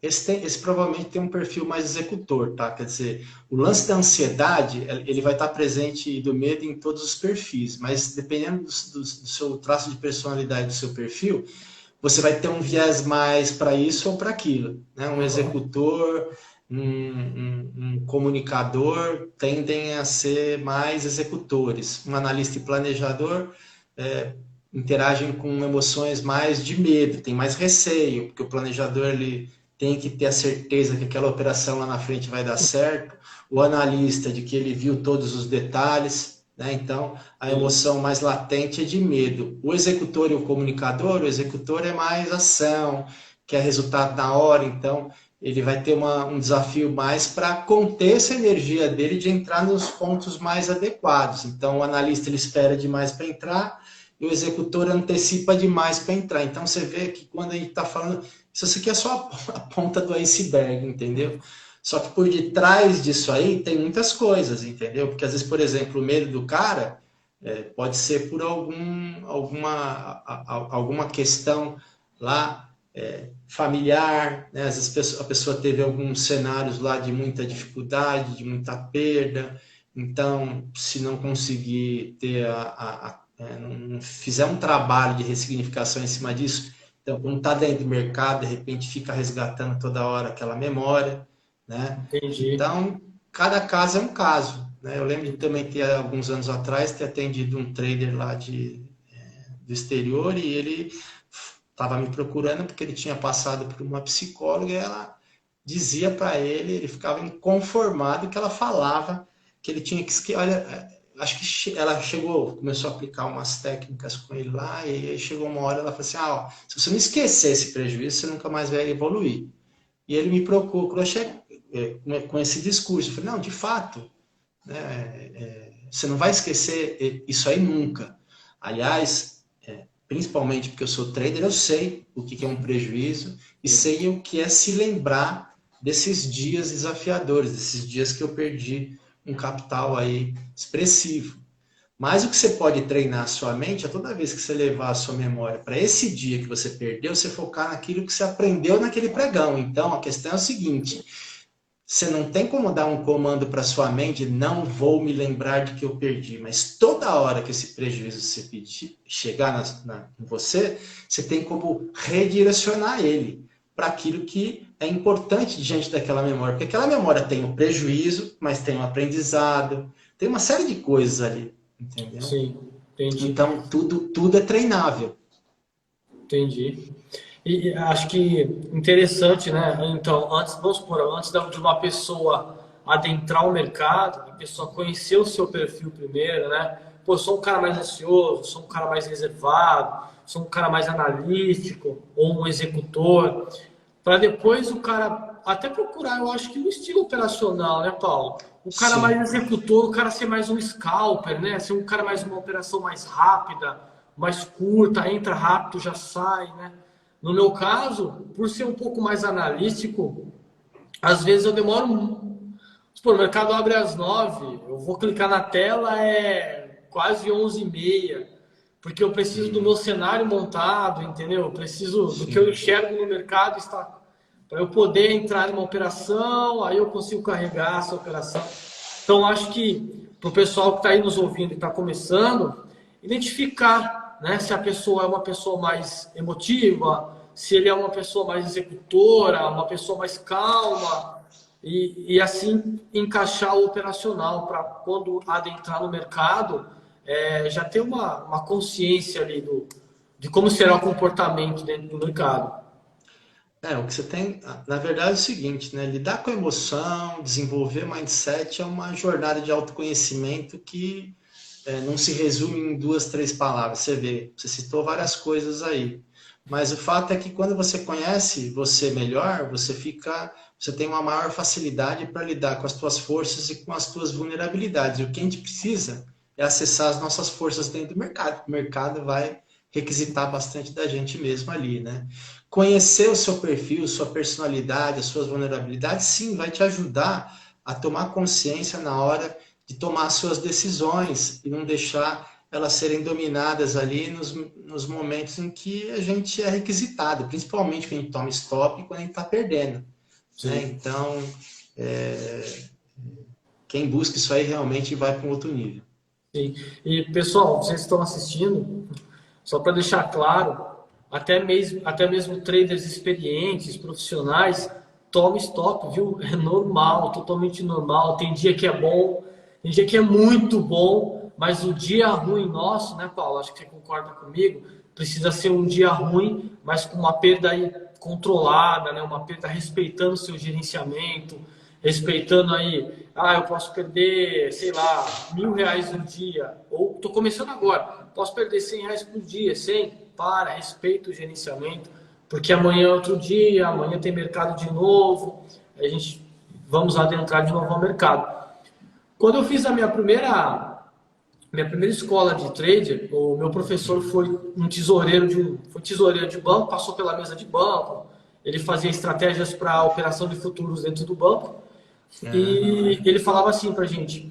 esse provavelmente tem um perfil mais executor, tá? Quer dizer, o lance da ansiedade, ele vai estar presente e do medo em todos os perfis, mas dependendo do seu traço de personalidade, do seu perfil, você vai ter um viés mais para isso ou para aquilo, né? Um executor, um comunicador tendem a ser mais executores. Um analista e planejador interagem com emoções mais de medo, tem mais receio, porque o planejador ele tem que ter a certeza que aquela operação lá na frente vai dar certo, o analista de que ele viu todos os detalhes, né? Então a Sim, emoção mais latente é de medo. O executor e o executor é mais ação, quer resultado na hora, então ele vai ter um desafio mais para conter essa energia dele de entrar nos pontos mais adequados. Então o analista ele espera demais para entrar, e o executor antecipa demais para entrar. Então você vê que quando a gente está falando, isso aqui é só a ponta do iceberg, entendeu? Só que por detrás disso aí tem muitas coisas, entendeu? Porque às vezes, por exemplo, o medo do cara pode ser por alguma questão lá familiar, né? Às vezes a pessoa teve alguns cenários lá de muita dificuldade, de muita perda, então se não conseguir ter não fizer um trabalho de ressignificação em cima disso, então quando está dentro do mercado, de repente fica resgatando toda hora aquela memória, né? entendi. Então, cada caso é um caso, né? Eu lembro de também ter, alguns anos atrás, ter atendido um trader lá do exterior e ele estava me procurando porque ele tinha passado por uma psicóloga e ela dizia para ele, ele ficava inconformado que ela falava que ele tinha que... Olha, acho que ela começou a aplicar umas técnicas com ele lá e aí chegou uma hora ela falou assim, ó, se você não esquecer esse prejuízo, você nunca mais vai evoluir. E ele me procurou com esse discurso. Eu falei, não, de fato, né, você não vai esquecer isso aí nunca. Aliás, principalmente porque eu sou trader, eu sei o que é um prejuízo e sei o que é se lembrar desses dias desafiadores, desses dias que eu perdi um capital aí expressivo. Mas o que você pode treinar a sua mente é toda vez que você levar a sua memória para esse dia que você perdeu, você focar naquilo que você aprendeu naquele pregão. Então, a questão é o seguinte, você não tem como dar um comando para sua mente, não vou me lembrar de que eu perdi, mas toda hora que esse prejuízo chegar em você, você tem como redirecionar ele para aquilo que é importante diante daquela memória. Porque aquela memória tem o prejuízo, mas tem o aprendizado, tem uma série de coisas ali, entendeu? Sim, entendi. Então, tudo é treinável. Entendi. E acho que interessante, né? Então, antes, vamos supor, antes de uma pessoa adentrar o mercado, a pessoa conhecer o seu perfil primeiro, né? Pô, sou um cara mais ansioso, sou um cara mais reservado, sou um cara mais analítico, ou um executor, para depois o cara até procurar, eu acho que um estilo operacional, né, Paulo? O cara mais Sim, executor, o cara ser mais um scalper, né? Ser um cara mais uma operação mais rápida, mais curta, entra rápido, já sai, né? No meu caso, por ser um pouco mais analítico, às vezes eu demoro. Pô, o mercado abre às 9, eu vou clicar na tela, é quase 11h30, porque eu preciso do meu cenário montado, entendeu? Eu preciso do que eu sim. enxergo no mercado está para eu poder entrar numa operação, aí eu consigo carregar essa operação. Então, acho que para o pessoal que está aí nos ouvindo e está começando, identificar, né, se a pessoa é uma pessoa mais emotiva, se ele é uma pessoa mais executora, uma pessoa mais calma, e assim encaixar o operacional para quando adentrar no mercado, já ter uma consciência ali de como será o comportamento dentro do mercado. O que você tem, na verdade, é o seguinte, né? Lidar com emoção, desenvolver mindset é uma jornada de autoconhecimento que não se resume em duas, três palavras. Você vê, você citou várias coisas aí. Mas o fato é que quando você conhece você melhor, você tem uma maior facilidade para lidar com as tuas forças e com as tuas vulnerabilidades. E o que a gente precisa é acessar as nossas forças dentro do mercado. O mercado vai requisitar bastante da gente mesmo ali, né? Conhecer o seu perfil, sua personalidade, as suas vulnerabilidades, sim, vai te ajudar a tomar consciência na hora de tomar as suas decisões e não deixar elas serem dominadas ali nos momentos em que a gente é requisitado, principalmente quando a gente toma stop e quando a gente está perdendo. Né? Sim. Então, quem busca isso aí realmente vai para um outro nível. Sim. E, pessoal, vocês estão assistindo, só para deixar claro, até mesmo traders experientes, profissionais, toma stop, viu? É normal, totalmente normal. Tem dia que é bom, tem dia que é muito bom, mas o dia ruim nosso, né, Paulo? Acho que você concorda comigo, precisa ser um dia ruim, mas com uma perda aí controlada, né? Uma perda respeitando o seu gerenciamento, respeitando aí, eu posso perder, sei lá, R$ 1.000 no dia, ou estou começando agora, posso perder R$ 100 por dia, 100, respeita o gerenciamento, porque amanhã é outro dia, amanhã tem mercado de novo, a gente vamos adentrar de novo ao mercado. Quando eu fiz a minha primeira escola de trader, o meu professor foi tesoureiro de banco, passou pela mesa de banco, ele fazia estratégias para operação de futuros dentro do banco, e ele falava assim para a gente,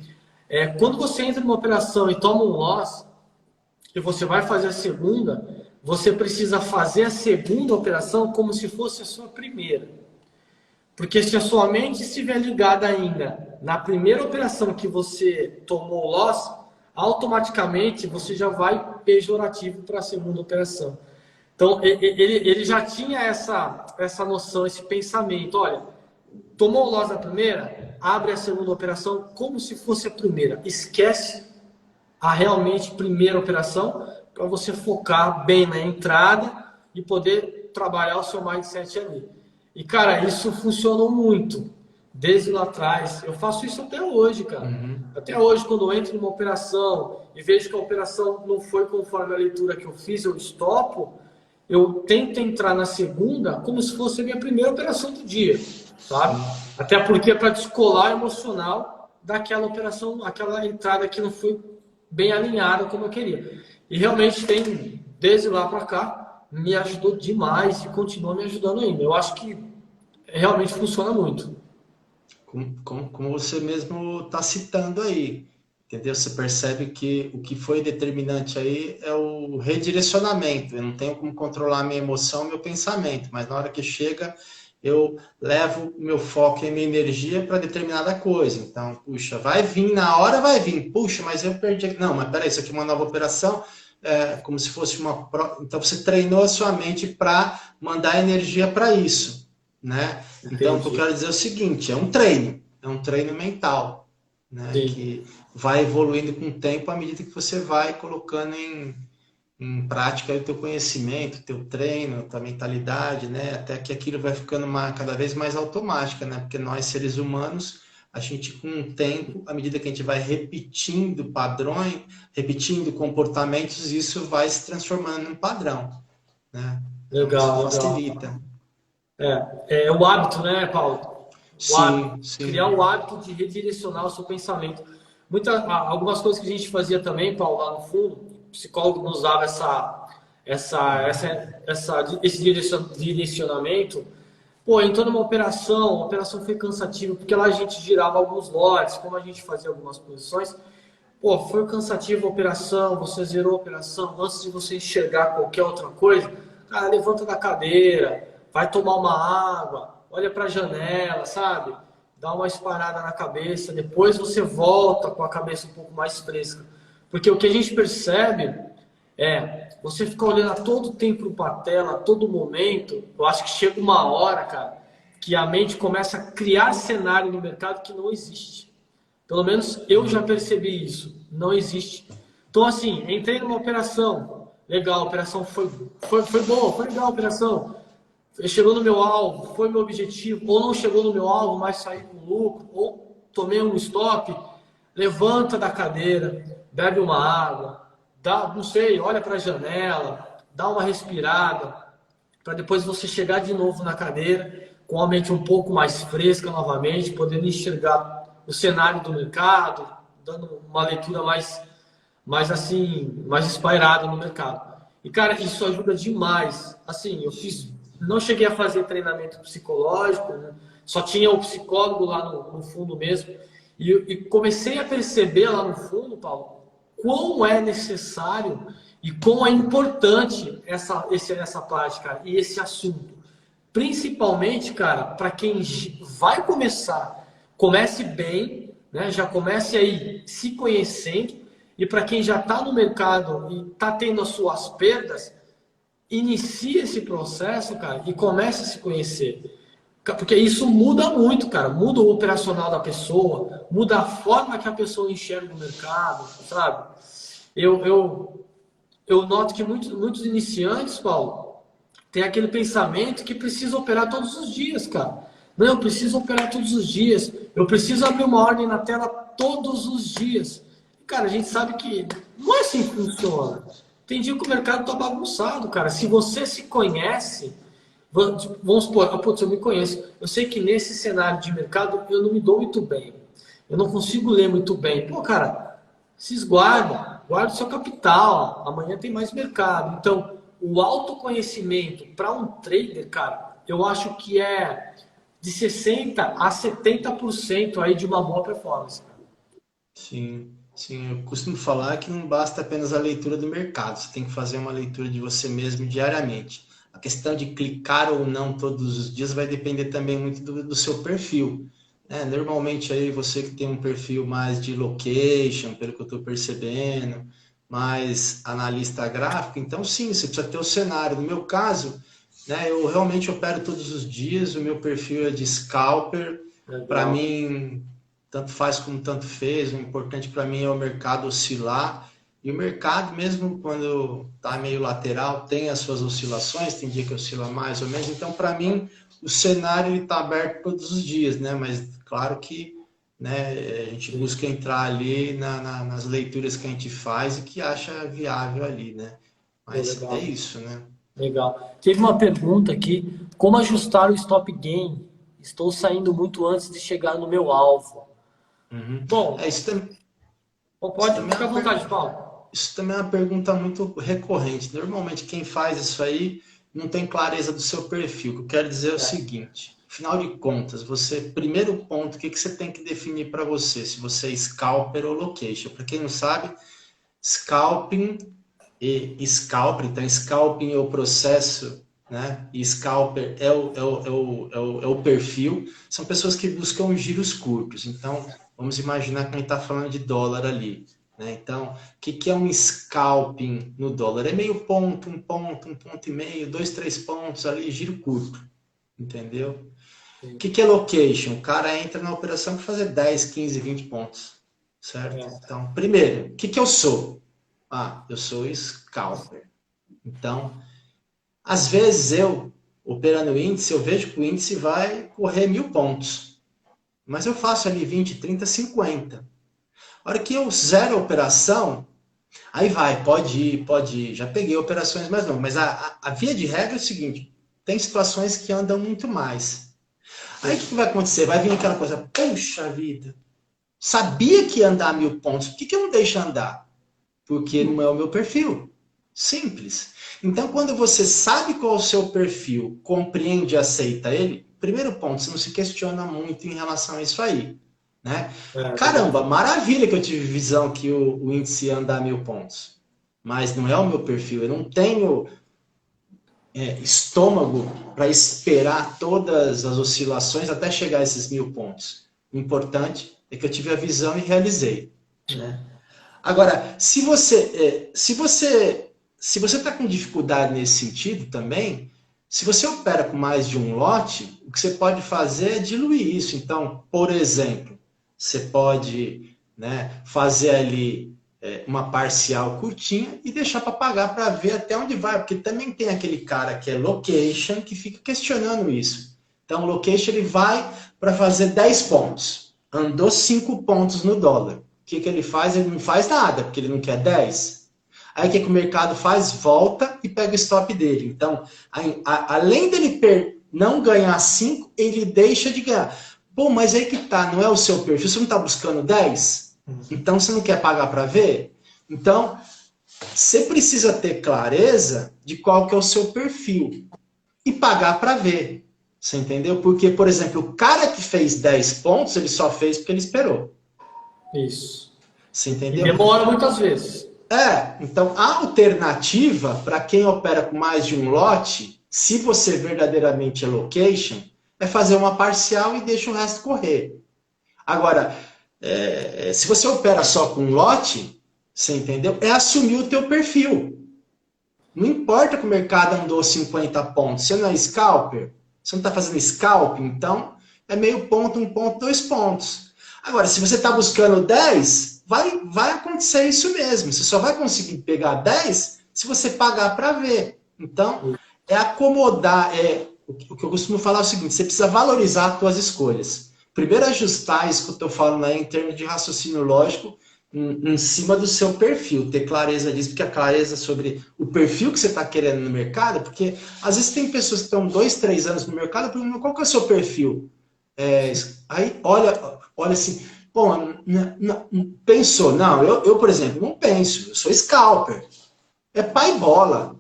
quando você entra numa operação e toma um loss, e você vai fazer a segunda, você precisa fazer a segunda operação como se fosse a sua primeira. Porque se a sua mente estiver ligada ainda na primeira operação que você tomou o loss, automaticamente você já vai pejorativo para a segunda operação. Então, ele já tinha essa noção, esse pensamento. Olha, tomou o loss da primeira, abre a segunda operação como se fosse a primeira. Esquece a realmente primeira operação para você focar bem na entrada e poder trabalhar o seu mindset ali. E, cara, isso funcionou muito desde lá atrás. Eu faço isso até hoje, cara. Até hoje, quando eu entro numa operação e vejo que a operação não foi conforme a leitura que eu fiz, eu estopo, eu tento entrar na segunda como se fosse a minha primeira operação do dia, sabe? Até porque é para descolar emocional daquela operação, aquela entrada que não foi bem alinhada como eu queria. E realmente tem, desde lá para cá, me ajudou demais e continua me ajudando ainda. Eu acho que realmente funciona muito. Como você mesmo está citando aí, entendeu? Você percebe que o que foi determinante aí é o redirecionamento. Eu não tenho como controlar minha emoção, meu pensamento, mas na hora que chega, eu levo meu foco e minha energia para determinada coisa. Então, puxa, vai vir, na hora vai vir. Puxa, mas eu perdi. Não, mas peraí, isso aqui é uma nova operação, como se fosse uma. Então, você treinou a sua mente para mandar energia para isso, né? Então, o que eu quero dizer é o seguinte: é um treino mental, né? Sim. Que vai evoluindo com o tempo à medida que você vai colocando em prática o teu conhecimento, o teu treino, a tua mentalidade, né? Até que aquilo vai ficando cada vez mais automática, né? Porque nós, seres humanos, a gente com o tempo, à medida que a gente vai repetindo padrões, repetindo comportamentos, isso vai se transformando num padrão, né? Então, isso Legal, legal. facilita. É o hábito, né, Paulo? O hábito. Sim, Criar sim. o hábito de redirecionar o seu pensamento. Algumas coisas que a gente fazia também, Paulo, lá no fundo, o psicólogo nos dava esse direcionamento. Pô, entrou numa operação, a operação foi cansativa, porque lá a gente girava alguns lotes, como a gente fazia algumas posições. Pô, foi cansativa a operação, você zerou a operação, antes de você enxergar qualquer outra coisa, cara, levanta da cadeira, vai tomar uma água, olha para a janela, sabe? Dá uma esparada na cabeça, depois você volta com a cabeça um pouco mais fresca. Porque o que a gente percebe você ficar olhando a todo tempo para a tela, a todo momento, eu acho que chega uma hora, cara, que a mente começa a criar cenário no mercado que não existe. Pelo menos eu já percebi isso. Não existe. Então, assim, entrei numa operação. legal, a operação foi boa, foi legal a operação. Chegou no meu alvo, foi meu objetivo, ou não chegou no meu alvo, mas saí com lucro, ou tomei um stop, levanta da cadeira, bebe uma água, dá, não sei, olha para a janela, dá uma respirada, para depois você chegar de novo na cadeira, com a mente um pouco mais fresca novamente, podendo enxergar o cenário do mercado, dando uma leitura mais assim, mais espairada no mercado. E, cara, isso ajuda demais. Assim, não cheguei a fazer treinamento psicológico, né? Só tinha o psicólogo lá no fundo mesmo. E comecei a perceber lá no fundo, Paulo, quão é necessário e quão é importante essa prática e esse assunto. Principalmente, cara, para quem vai começar, comece bem, né? Já comece aí se conhecendo, e para quem já está no mercado e está tendo as suas perdas, inicie esse processo, cara, e comece a se conhecer. Porque isso muda muito, cara. Muda o operacional da pessoa, muda a forma que a pessoa enxerga o mercado, sabe? Eu noto que muitos iniciantes, Paulo, tem aquele pensamento que precisa operar todos os dias, cara. Não, eu preciso operar todos os dias. Eu preciso abrir uma ordem na tela todos os dias. Cara, a gente sabe que não é assim que funciona. Tem dia que o mercado tá bagunçado, cara. Se você se conhece, vamos supor, putz, eu me conheço. Eu sei que nesse cenário de mercado eu não me dou muito bem. Eu não consigo ler muito bem. Pô, cara, se esguarda, guarda o seu capital. Amanhã tem mais mercado. Então, o autoconhecimento para um trader, cara, eu acho que é de 60 a 70% aí de uma boa performance. Sim, sim. Eu costumo falar que não basta apenas a leitura do mercado, você tem que fazer uma leitura de você mesmo diariamente. A questão de clicar ou não todos os dias vai depender também muito do seu perfil, né? Normalmente aí você que tem um perfil mais de location, pelo que eu estou percebendo, mais analista gráfico, então sim, você precisa ter o cenário. No meu caso, né, eu realmente opero todos os dias, o meu perfil é de scalper. Para Legal. mim, tanto faz como tanto fez, o importante para mim é o mercado oscilar. E o mercado, mesmo quando está meio lateral, tem as suas oscilações, tem dia que oscila mais ou menos. Então, para mim, o cenário está aberto todos os dias, né? Mas claro que, né, a gente busca entrar ali nas leituras que a gente faz e que acha viável ali, né? Pô, Mas é legal. isso, né? Legal. Teve uma pergunta aqui: como ajustar o stop gain? Estou saindo muito antes de chegar no meu alvo. Uhum. É, Bom, isso pode também é ficar à uma vontade, Paulo. Isso também é uma pergunta muito recorrente. Normalmente, quem faz isso aí não tem clareza do seu perfil. O que eu quero dizer é o É, seguinte: afinal de contas, primeiro ponto, o que você tem que definir para você? Se você é scalper ou location. Para quem não sabe, scalping e scalper, então scalping é o processo, né? E scalper é o perfil. São pessoas que buscam giros curtos. Então, vamos imaginar que a gente está falando de dólar ali. Né? Então, o que é um scalping no dólar? É meio ponto, um ponto e meio, dois, três pontos ali, giro curto. Entendeu? O sim, que é location? O cara entra na operação para fazer 10, 15, 20 pontos. Certo? é, Então, primeiro, o que eu sou? Ah, eu sou scalper. Então, às vezes eu, operando o índice, eu vejo que o índice vai correr 1.000 pontos. Mas eu faço ali 20, 30, 50. A hora que eu zero a operação, aí vai, pode ir. Já peguei operações mais não, mas a via de regra é o seguinte: tem situações que andam muito mais. Aí o sim, que vai acontecer? Vai vir aquela coisa, poxa vida, sabia que ia andar 1.000 pontos, por que eu não deixo andar? Porque não é o meu perfil. Simples. Então, quando você sabe qual é o seu perfil, compreende e aceita ele, primeiro ponto, você não se questiona muito em relação a isso aí. Né? Caramba, verdade. maravilha que eu tive visão que o índice anda a 1.000 pontos. Mas não é o meu perfil. Eu não tenho estômago para esperar todas as oscilações até chegar a esses 1.000 pontos. O importante é que eu tive a visão e realizei. Né? Agora, se você está com dificuldade nesse sentido também, se você opera com mais de um lote, o que você pode fazer é diluir isso. Então, por exemplo, você pode, né, fazer ali uma parcial curtinha e deixar para pagar para ver até onde vai, porque também tem aquele cara que é location que fica questionando isso. Então, o location ele vai para fazer 10 pontos, andou 5 pontos no dólar. O que, que ele faz? Ele não faz nada, porque ele não quer 10. Aí o que, que o mercado faz? Volta e pega o stop dele. Então, além dele não ganhar 5, ele deixa de ganhar. Pô, mas aí que tá, não é o seu perfil, você não está buscando 10? Então, você não quer pagar para ver? Então, você precisa ter clareza de qual que é o seu perfil e pagar para ver. Você entendeu? Porque, por exemplo, o cara que fez 10 pontos, ele só fez porque ele esperou. Isso. Você E entendeu? demora muitas vezes. Então a alternativa para quem opera com mais de um lote, se você verdadeiramente é location, é fazer uma parcial e deixa o resto correr. Agora, se você opera só com um lote, você entendeu? É assumir o teu perfil. Não importa que o mercado andou 50 pontos, você não é scalper, você não está fazendo scalp, então é meio ponto, 1 ponto, 2 pontos. Agora, se você está buscando 10, vai acontecer isso mesmo. Você só vai conseguir pegar 10 se você pagar para ver. Então, é acomodar. O que eu costumo falar é o seguinte: você precisa valorizar as suas escolhas. Primeiro, ajustar isso que eu estou falando aí em termos de raciocínio lógico em cima do seu perfil. Ter clareza disso, porque a clareza sobre o perfil que você está querendo no mercado, porque às vezes tem pessoas que estão 2, 3 anos no mercado, perguntam qual que é o seu perfil? Aí olha assim, pô, pensou, não, eu, por exemplo, não penso, eu sou scalper, é pai bola,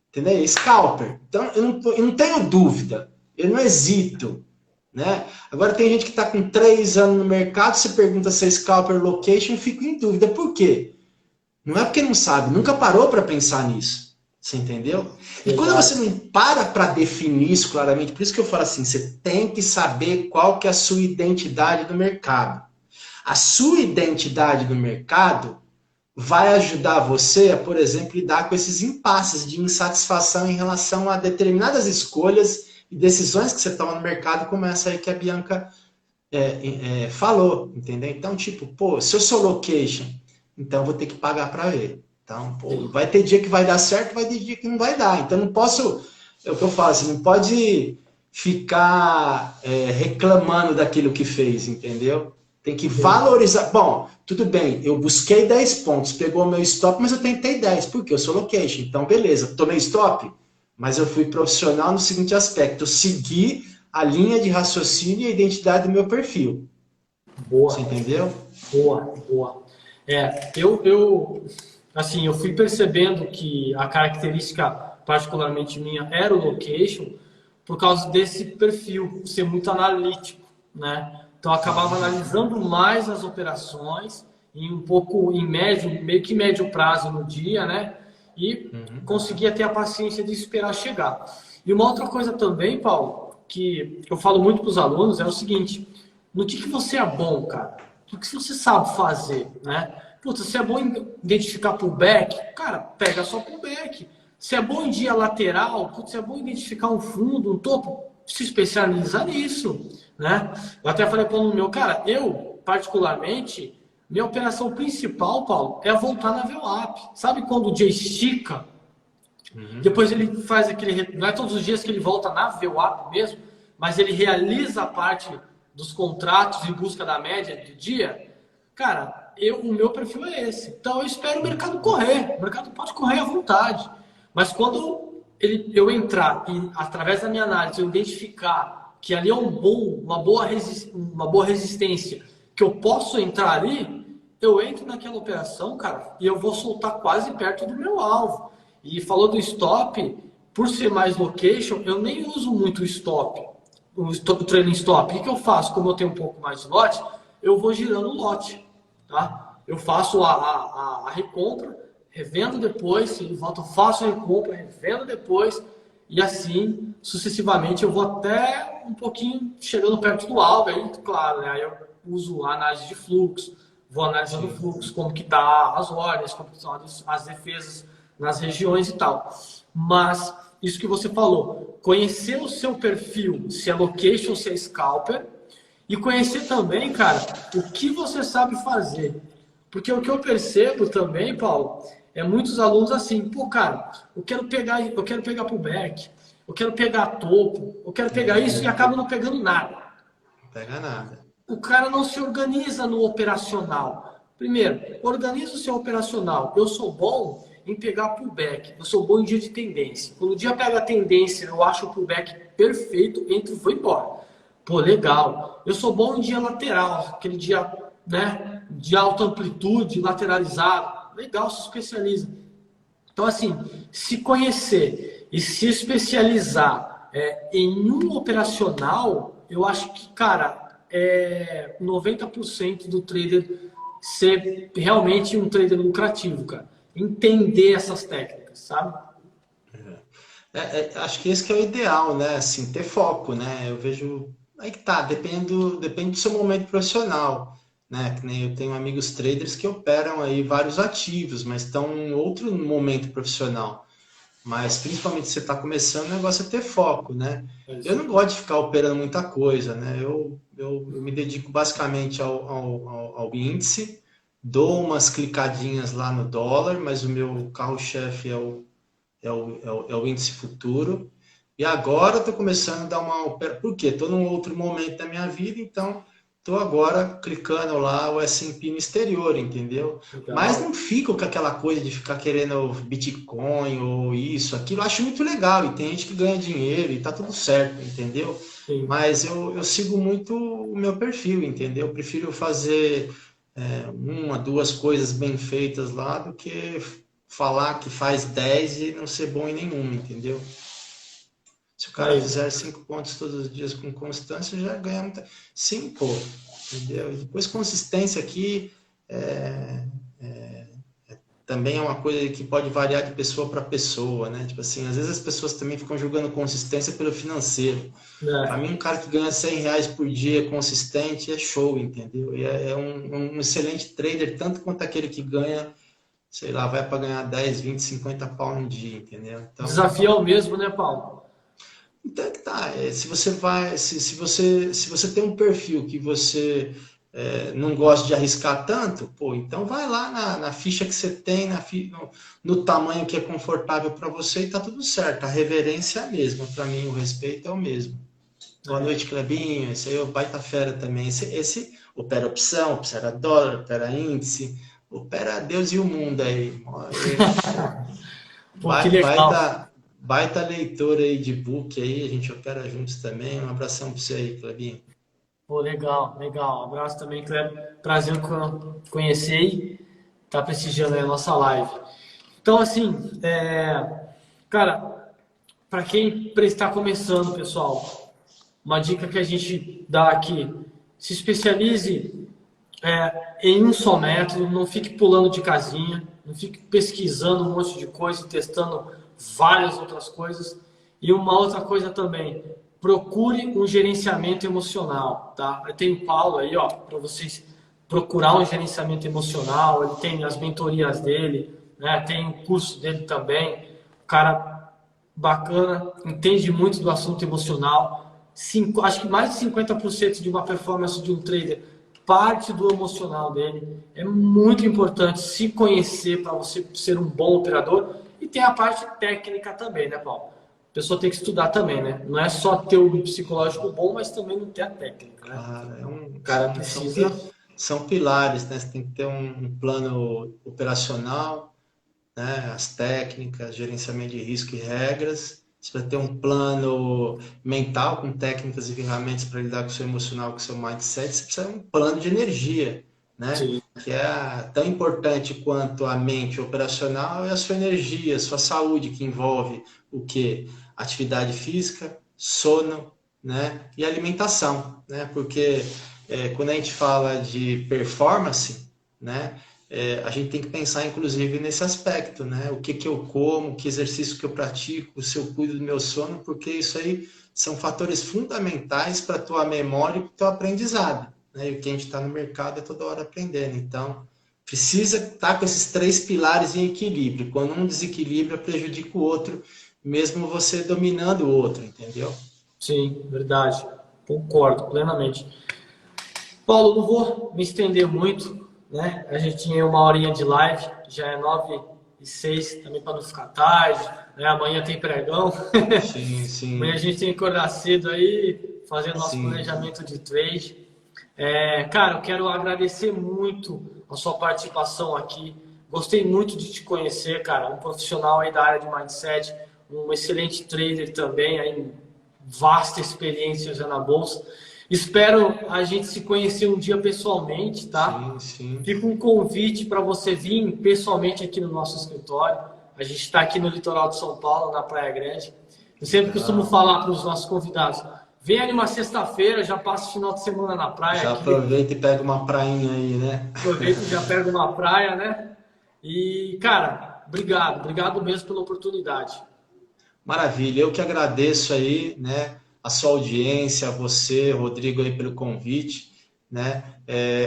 entendeu? Scalper, então eu não tenho dúvida, eu não hesito, né? Agora tem gente que está com 3 anos no mercado, você pergunta se é scalper location, eu fico em dúvida, por quê? Não é porque não sabe, nunca parou para pensar nisso. Você entendeu? E quando você não para definir isso claramente, por isso que eu falo assim, você tem que saber qual que é a sua identidade do mercado. A sua identidade do mercado vai ajudar você a, por exemplo, lidar com esses impasses de insatisfação em relação a determinadas escolhas e decisões que você toma no mercado, como essa aí que a Bianca falou, entendeu? Então, tipo, pô, se eu sou location, então vou ter que pagar para ver. Então, pô, vai ter dia que vai dar certo, vai ter dia que não vai dar. Então, não posso, é o que eu falo, você não pode ficar reclamando daquilo que fez, entendeu? Tem que valorizar. Bom, tudo bem, eu busquei 10 pontos, pegou o meu stop, mas eu tentei 10, porque eu sou location. Então, beleza, tomei stop, mas eu fui profissional no seguinte aspecto, eu segui a linha de raciocínio e a identidade do meu perfil. Boa. Você entendeu? Boa. Assim, eu fui percebendo que a característica particularmente minha era o location por causa desse perfil, ser muito analítico, né? Então, eu acabava analisando mais as operações em meio que médio prazo no dia, né? E conseguia ter a paciência de esperar chegar. E uma outra coisa também, Paulo, que eu falo muito para os alunos é o seguinte: no que você é bom, cara? O que você sabe fazer, né? Putz, se é bom identificar pullback, cara, pega só pullback. Se é bom em dia lateral, putz, se é bom identificar um fundo, um topo, se especializa nisso, né? Eu até falei para o meu, cara, eu, particularmente, minha operação principal, Paulo, é voltar na VWAP. Sabe quando o dia estica? Depois ele faz aquele... Não é todos os dias que ele volta na VWAP mesmo, mas ele realiza a parte dos contratos em busca da média do dia. Cara, o meu perfil é esse. Então eu espero o mercado correr. O mercado pode correr à vontade. Mas quando eu entrar e, através da minha análise, eu identificar que ali é uma boa resistência, que eu posso entrar ali, eu entro naquela operação, cara, e eu vou soltar quase perto do meu alvo. E falou do stop, por ser mais location, eu nem uso muito o stop, o trailing stop. O que eu faço? Como eu tenho um pouco mais de lote, eu vou girando o lote, tá? Eu faço a recompra, revendo depois, se ele volta, eu faço a recompra, revendo depois, e assim, sucessivamente, eu vou até um pouquinho chegando perto do alvo, aí, claro, né? Aí eu uso a análise de fluxo, vou analisando o fluxo, como que tá as ordens, como que estão as defesas nas regiões e tal. Mas, isso que você falou, conhecer o seu perfil, se é location, se é scalper, e conhecer também, cara, o que você sabe fazer. Porque o que eu percebo também, Paulo, é muitos alunos assim, pô, cara, eu quero pegar pullback, eu quero pegar topo, eu quero pegar isso e acaba não pegando nada. Não pega nada. O cara não se organiza no operacional. Primeiro, organiza o seu operacional. Eu sou bom em pegar pullback. Eu sou bom em dia de tendência. Quando o dia pega a tendência, eu acho o pullback perfeito, entro e vou embora. Pô, legal. Eu sou bom em dia lateral, aquele dia, né, de alta amplitude, lateralizado. Legal, se especializa. Então, assim, se conhecer e se especializar em um operacional, eu acho que, cara, 90% do trader ser realmente um trader lucrativo, cara. Entender essas técnicas, sabe? Acho que esse que é o ideal, né? Assim, ter foco, né? Eu vejo. Aí que tá, depende do seu momento profissional, né? Que nem eu tenho amigos traders que operam aí vários ativos, mas estão em outro momento profissional. Mas principalmente se você está começando, o negócio é ter foco, né? É Eu isso. não gosto de ficar operando muita coisa, né? Eu me dedico basicamente ao índice, dou umas clicadinhas lá no dólar, mas o meu carro-chefe é o índice futuro. E agora estou começando a dar uma. Por quê? Estou num outro momento da minha vida, então estou agora clicando lá o S&P no exterior, entendeu? Mas Legal. não fico com aquela coisa de ficar querendo Bitcoin ou isso, aquilo. Eu acho muito legal e tem gente que ganha dinheiro e tá tudo certo, entendeu? Sim. Mas eu sigo muito o meu perfil, entendeu? Eu prefiro fazer uma, duas coisas bem feitas lá do que falar que faz 10 e não ser bom em nenhuma, entendeu? Se o cara Aí. fizer 5 pontos todos os dias com constância, já ganha muita. Sim, pô, entendeu? E depois consistência aqui também é uma coisa que pode variar de pessoa para pessoa, né? Tipo assim, às vezes as pessoas também ficam julgando consistência pelo financeiro. Para mim, um cara que ganha R$ 100 por dia consistente é show, entendeu? E é um excelente trader, tanto quanto aquele que ganha, sei lá, vai para ganhar 10, 20, 50 pau no dia, entendeu? O Então, desafio é o mesmo, né, Paulo? então é que tá. Se você vai, se você tem um perfil que você não gosta de arriscar tanto, pô, então vai lá na ficha que você tem, no tamanho que é confortável para você e tá tudo certo. A reverência é a mesma, para mim o respeito é o mesmo. Boa É. noite, Clebinho. Esse aí é o baita fera também. Esse opera opção, opera dólar, opera índice, opera Deus e o mundo aí. Pô, que legal. Baita leitor aí de book aí, a gente opera juntos também. Um abração para você aí, Clebinho. Pô, legal, legal. Abraço também, Cleber. Prazer em conhecer e tá prestigiando aí a nossa live. Então, assim, cara, para quem está começando, pessoal, uma dica que a gente dá aqui: se especialize em um só método, não fique pulando de casinha, não fique pesquisando um monte de coisa, testando várias outras coisas. E uma outra coisa também, procure um gerenciamento emocional, tá? Tem o Paulo aí, ó, para vocês procurar um gerenciamento emocional, ele tem as mentorias dele, né? Tem o curso dele também. O cara bacana, entende muito do assunto emocional. Acho que mais de 50% de uma performance de um trader parte do emocional dele. É muito importante se conhecer para você ser um bom operador. E tem a parte técnica também, né, Paulo? A pessoa tem que estudar também, né? Não é só ter o psicológico bom, mas também não ter a técnica, né? Claro, O cara precisa. são pilares, né? Você tem que ter um plano operacional, né? As técnicas, gerenciamento de risco e regras. Você vai ter um plano mental com técnicas e ferramentas para lidar com o seu emocional, com o seu mindset. Você precisa de um plano de energia, né? Sim, Que é tão importante quanto a mente operacional e a sua energia, a sua saúde, que envolve o quê? Atividade física, sono, né? E alimentação, né? Porque quando a gente fala de performance, né? A gente tem que pensar, inclusive, nesse aspecto, né? O que que eu como, que exercício que eu pratico, se eu cuido do meu sono, porque isso aí são fatores fundamentais para a tua memória e para o teu aprendizado, né? E o que a gente está no mercado é toda hora aprendendo. Então, precisa estar com esses três pilares em equilíbrio. Quando um desequilibra, prejudica o outro, mesmo você dominando o outro, entendeu? sim, verdade. Concordo plenamente. Paulo, não vou me estender muito. né? A gente tinha uma horinha de live, já é 9h06, também para não ficar tarde, né? Amanhã tem pregão. Sim, Amanhã a sim, gente tem que acordar cedo aí, fazer nosso sim. planejamento de trade. Cara, eu quero agradecer muito a sua participação aqui. Gostei muito de te conhecer, cara. Um profissional aí da área de mindset, um excelente trader também, aí, vasta experiência já na bolsa. Espero a gente se conhecer um dia pessoalmente, Sim, tá? sim. Fica um convite para você vir pessoalmente aqui no nosso escritório. A gente está aqui no litoral de São Paulo, na Praia Grande. Eu sempre costumo Legal. falar para os nossos convidados: vem ali uma sexta-feira, já passa o final de semana na praia Já aqui, aproveita e pega uma prainha aí, né? aproveita e já pega uma praia, né? E, cara, obrigado mesmo pela oportunidade. Maravilha, eu que agradeço aí, né, a sua audiência, a você, Rodrigo, aí pelo convite, né?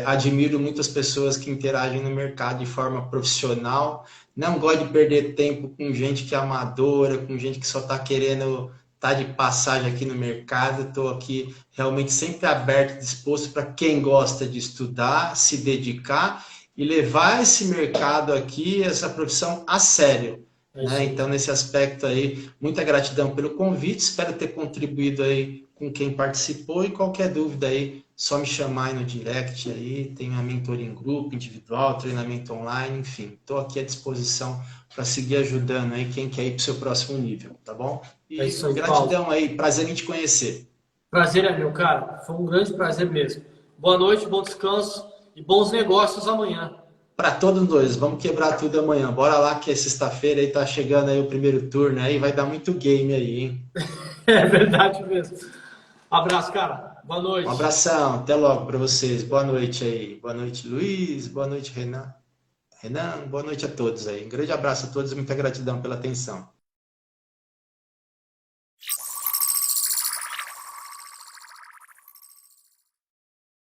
Admiro muitas pessoas que interagem no mercado de forma profissional. Não gosto de perder tempo com gente que é amadora, com gente que só está querendo estar de passagem aqui no mercado. Estou aqui realmente sempre aberto, disposto para quem gosta de estudar, se dedicar e levar esse mercado aqui, essa profissão a sério, É né? isso aí. Então, nesse aspecto aí, muita gratidão pelo convite, espero ter contribuído aí com quem participou e qualquer dúvida aí, só me chamar aí no direct aí, tem a mentoria em grupo, individual, treinamento online, enfim, estou aqui à disposição para seguir ajudando aí quem quer ir para o seu próximo nível, tá bom? É E isso aí, Paulo. gratidão aí, prazer em te conhecer. Prazer é meu, cara. Foi um grande prazer mesmo. Boa noite, bom descanso e bons negócios amanhã. Para todos dois, vamos quebrar tudo amanhã. Bora lá que é sexta-feira aí tá chegando aí o primeiro turno aí, vai dar muito game aí, hein? É verdade mesmo. Abraço, cara. Boa Um noite. abração, até logo para vocês. Boa noite aí. Boa noite, Luiz. Boa noite, Renan. Renan, boa noite a todos aí. Um grande abraço a todos e muita gratidão pela atenção.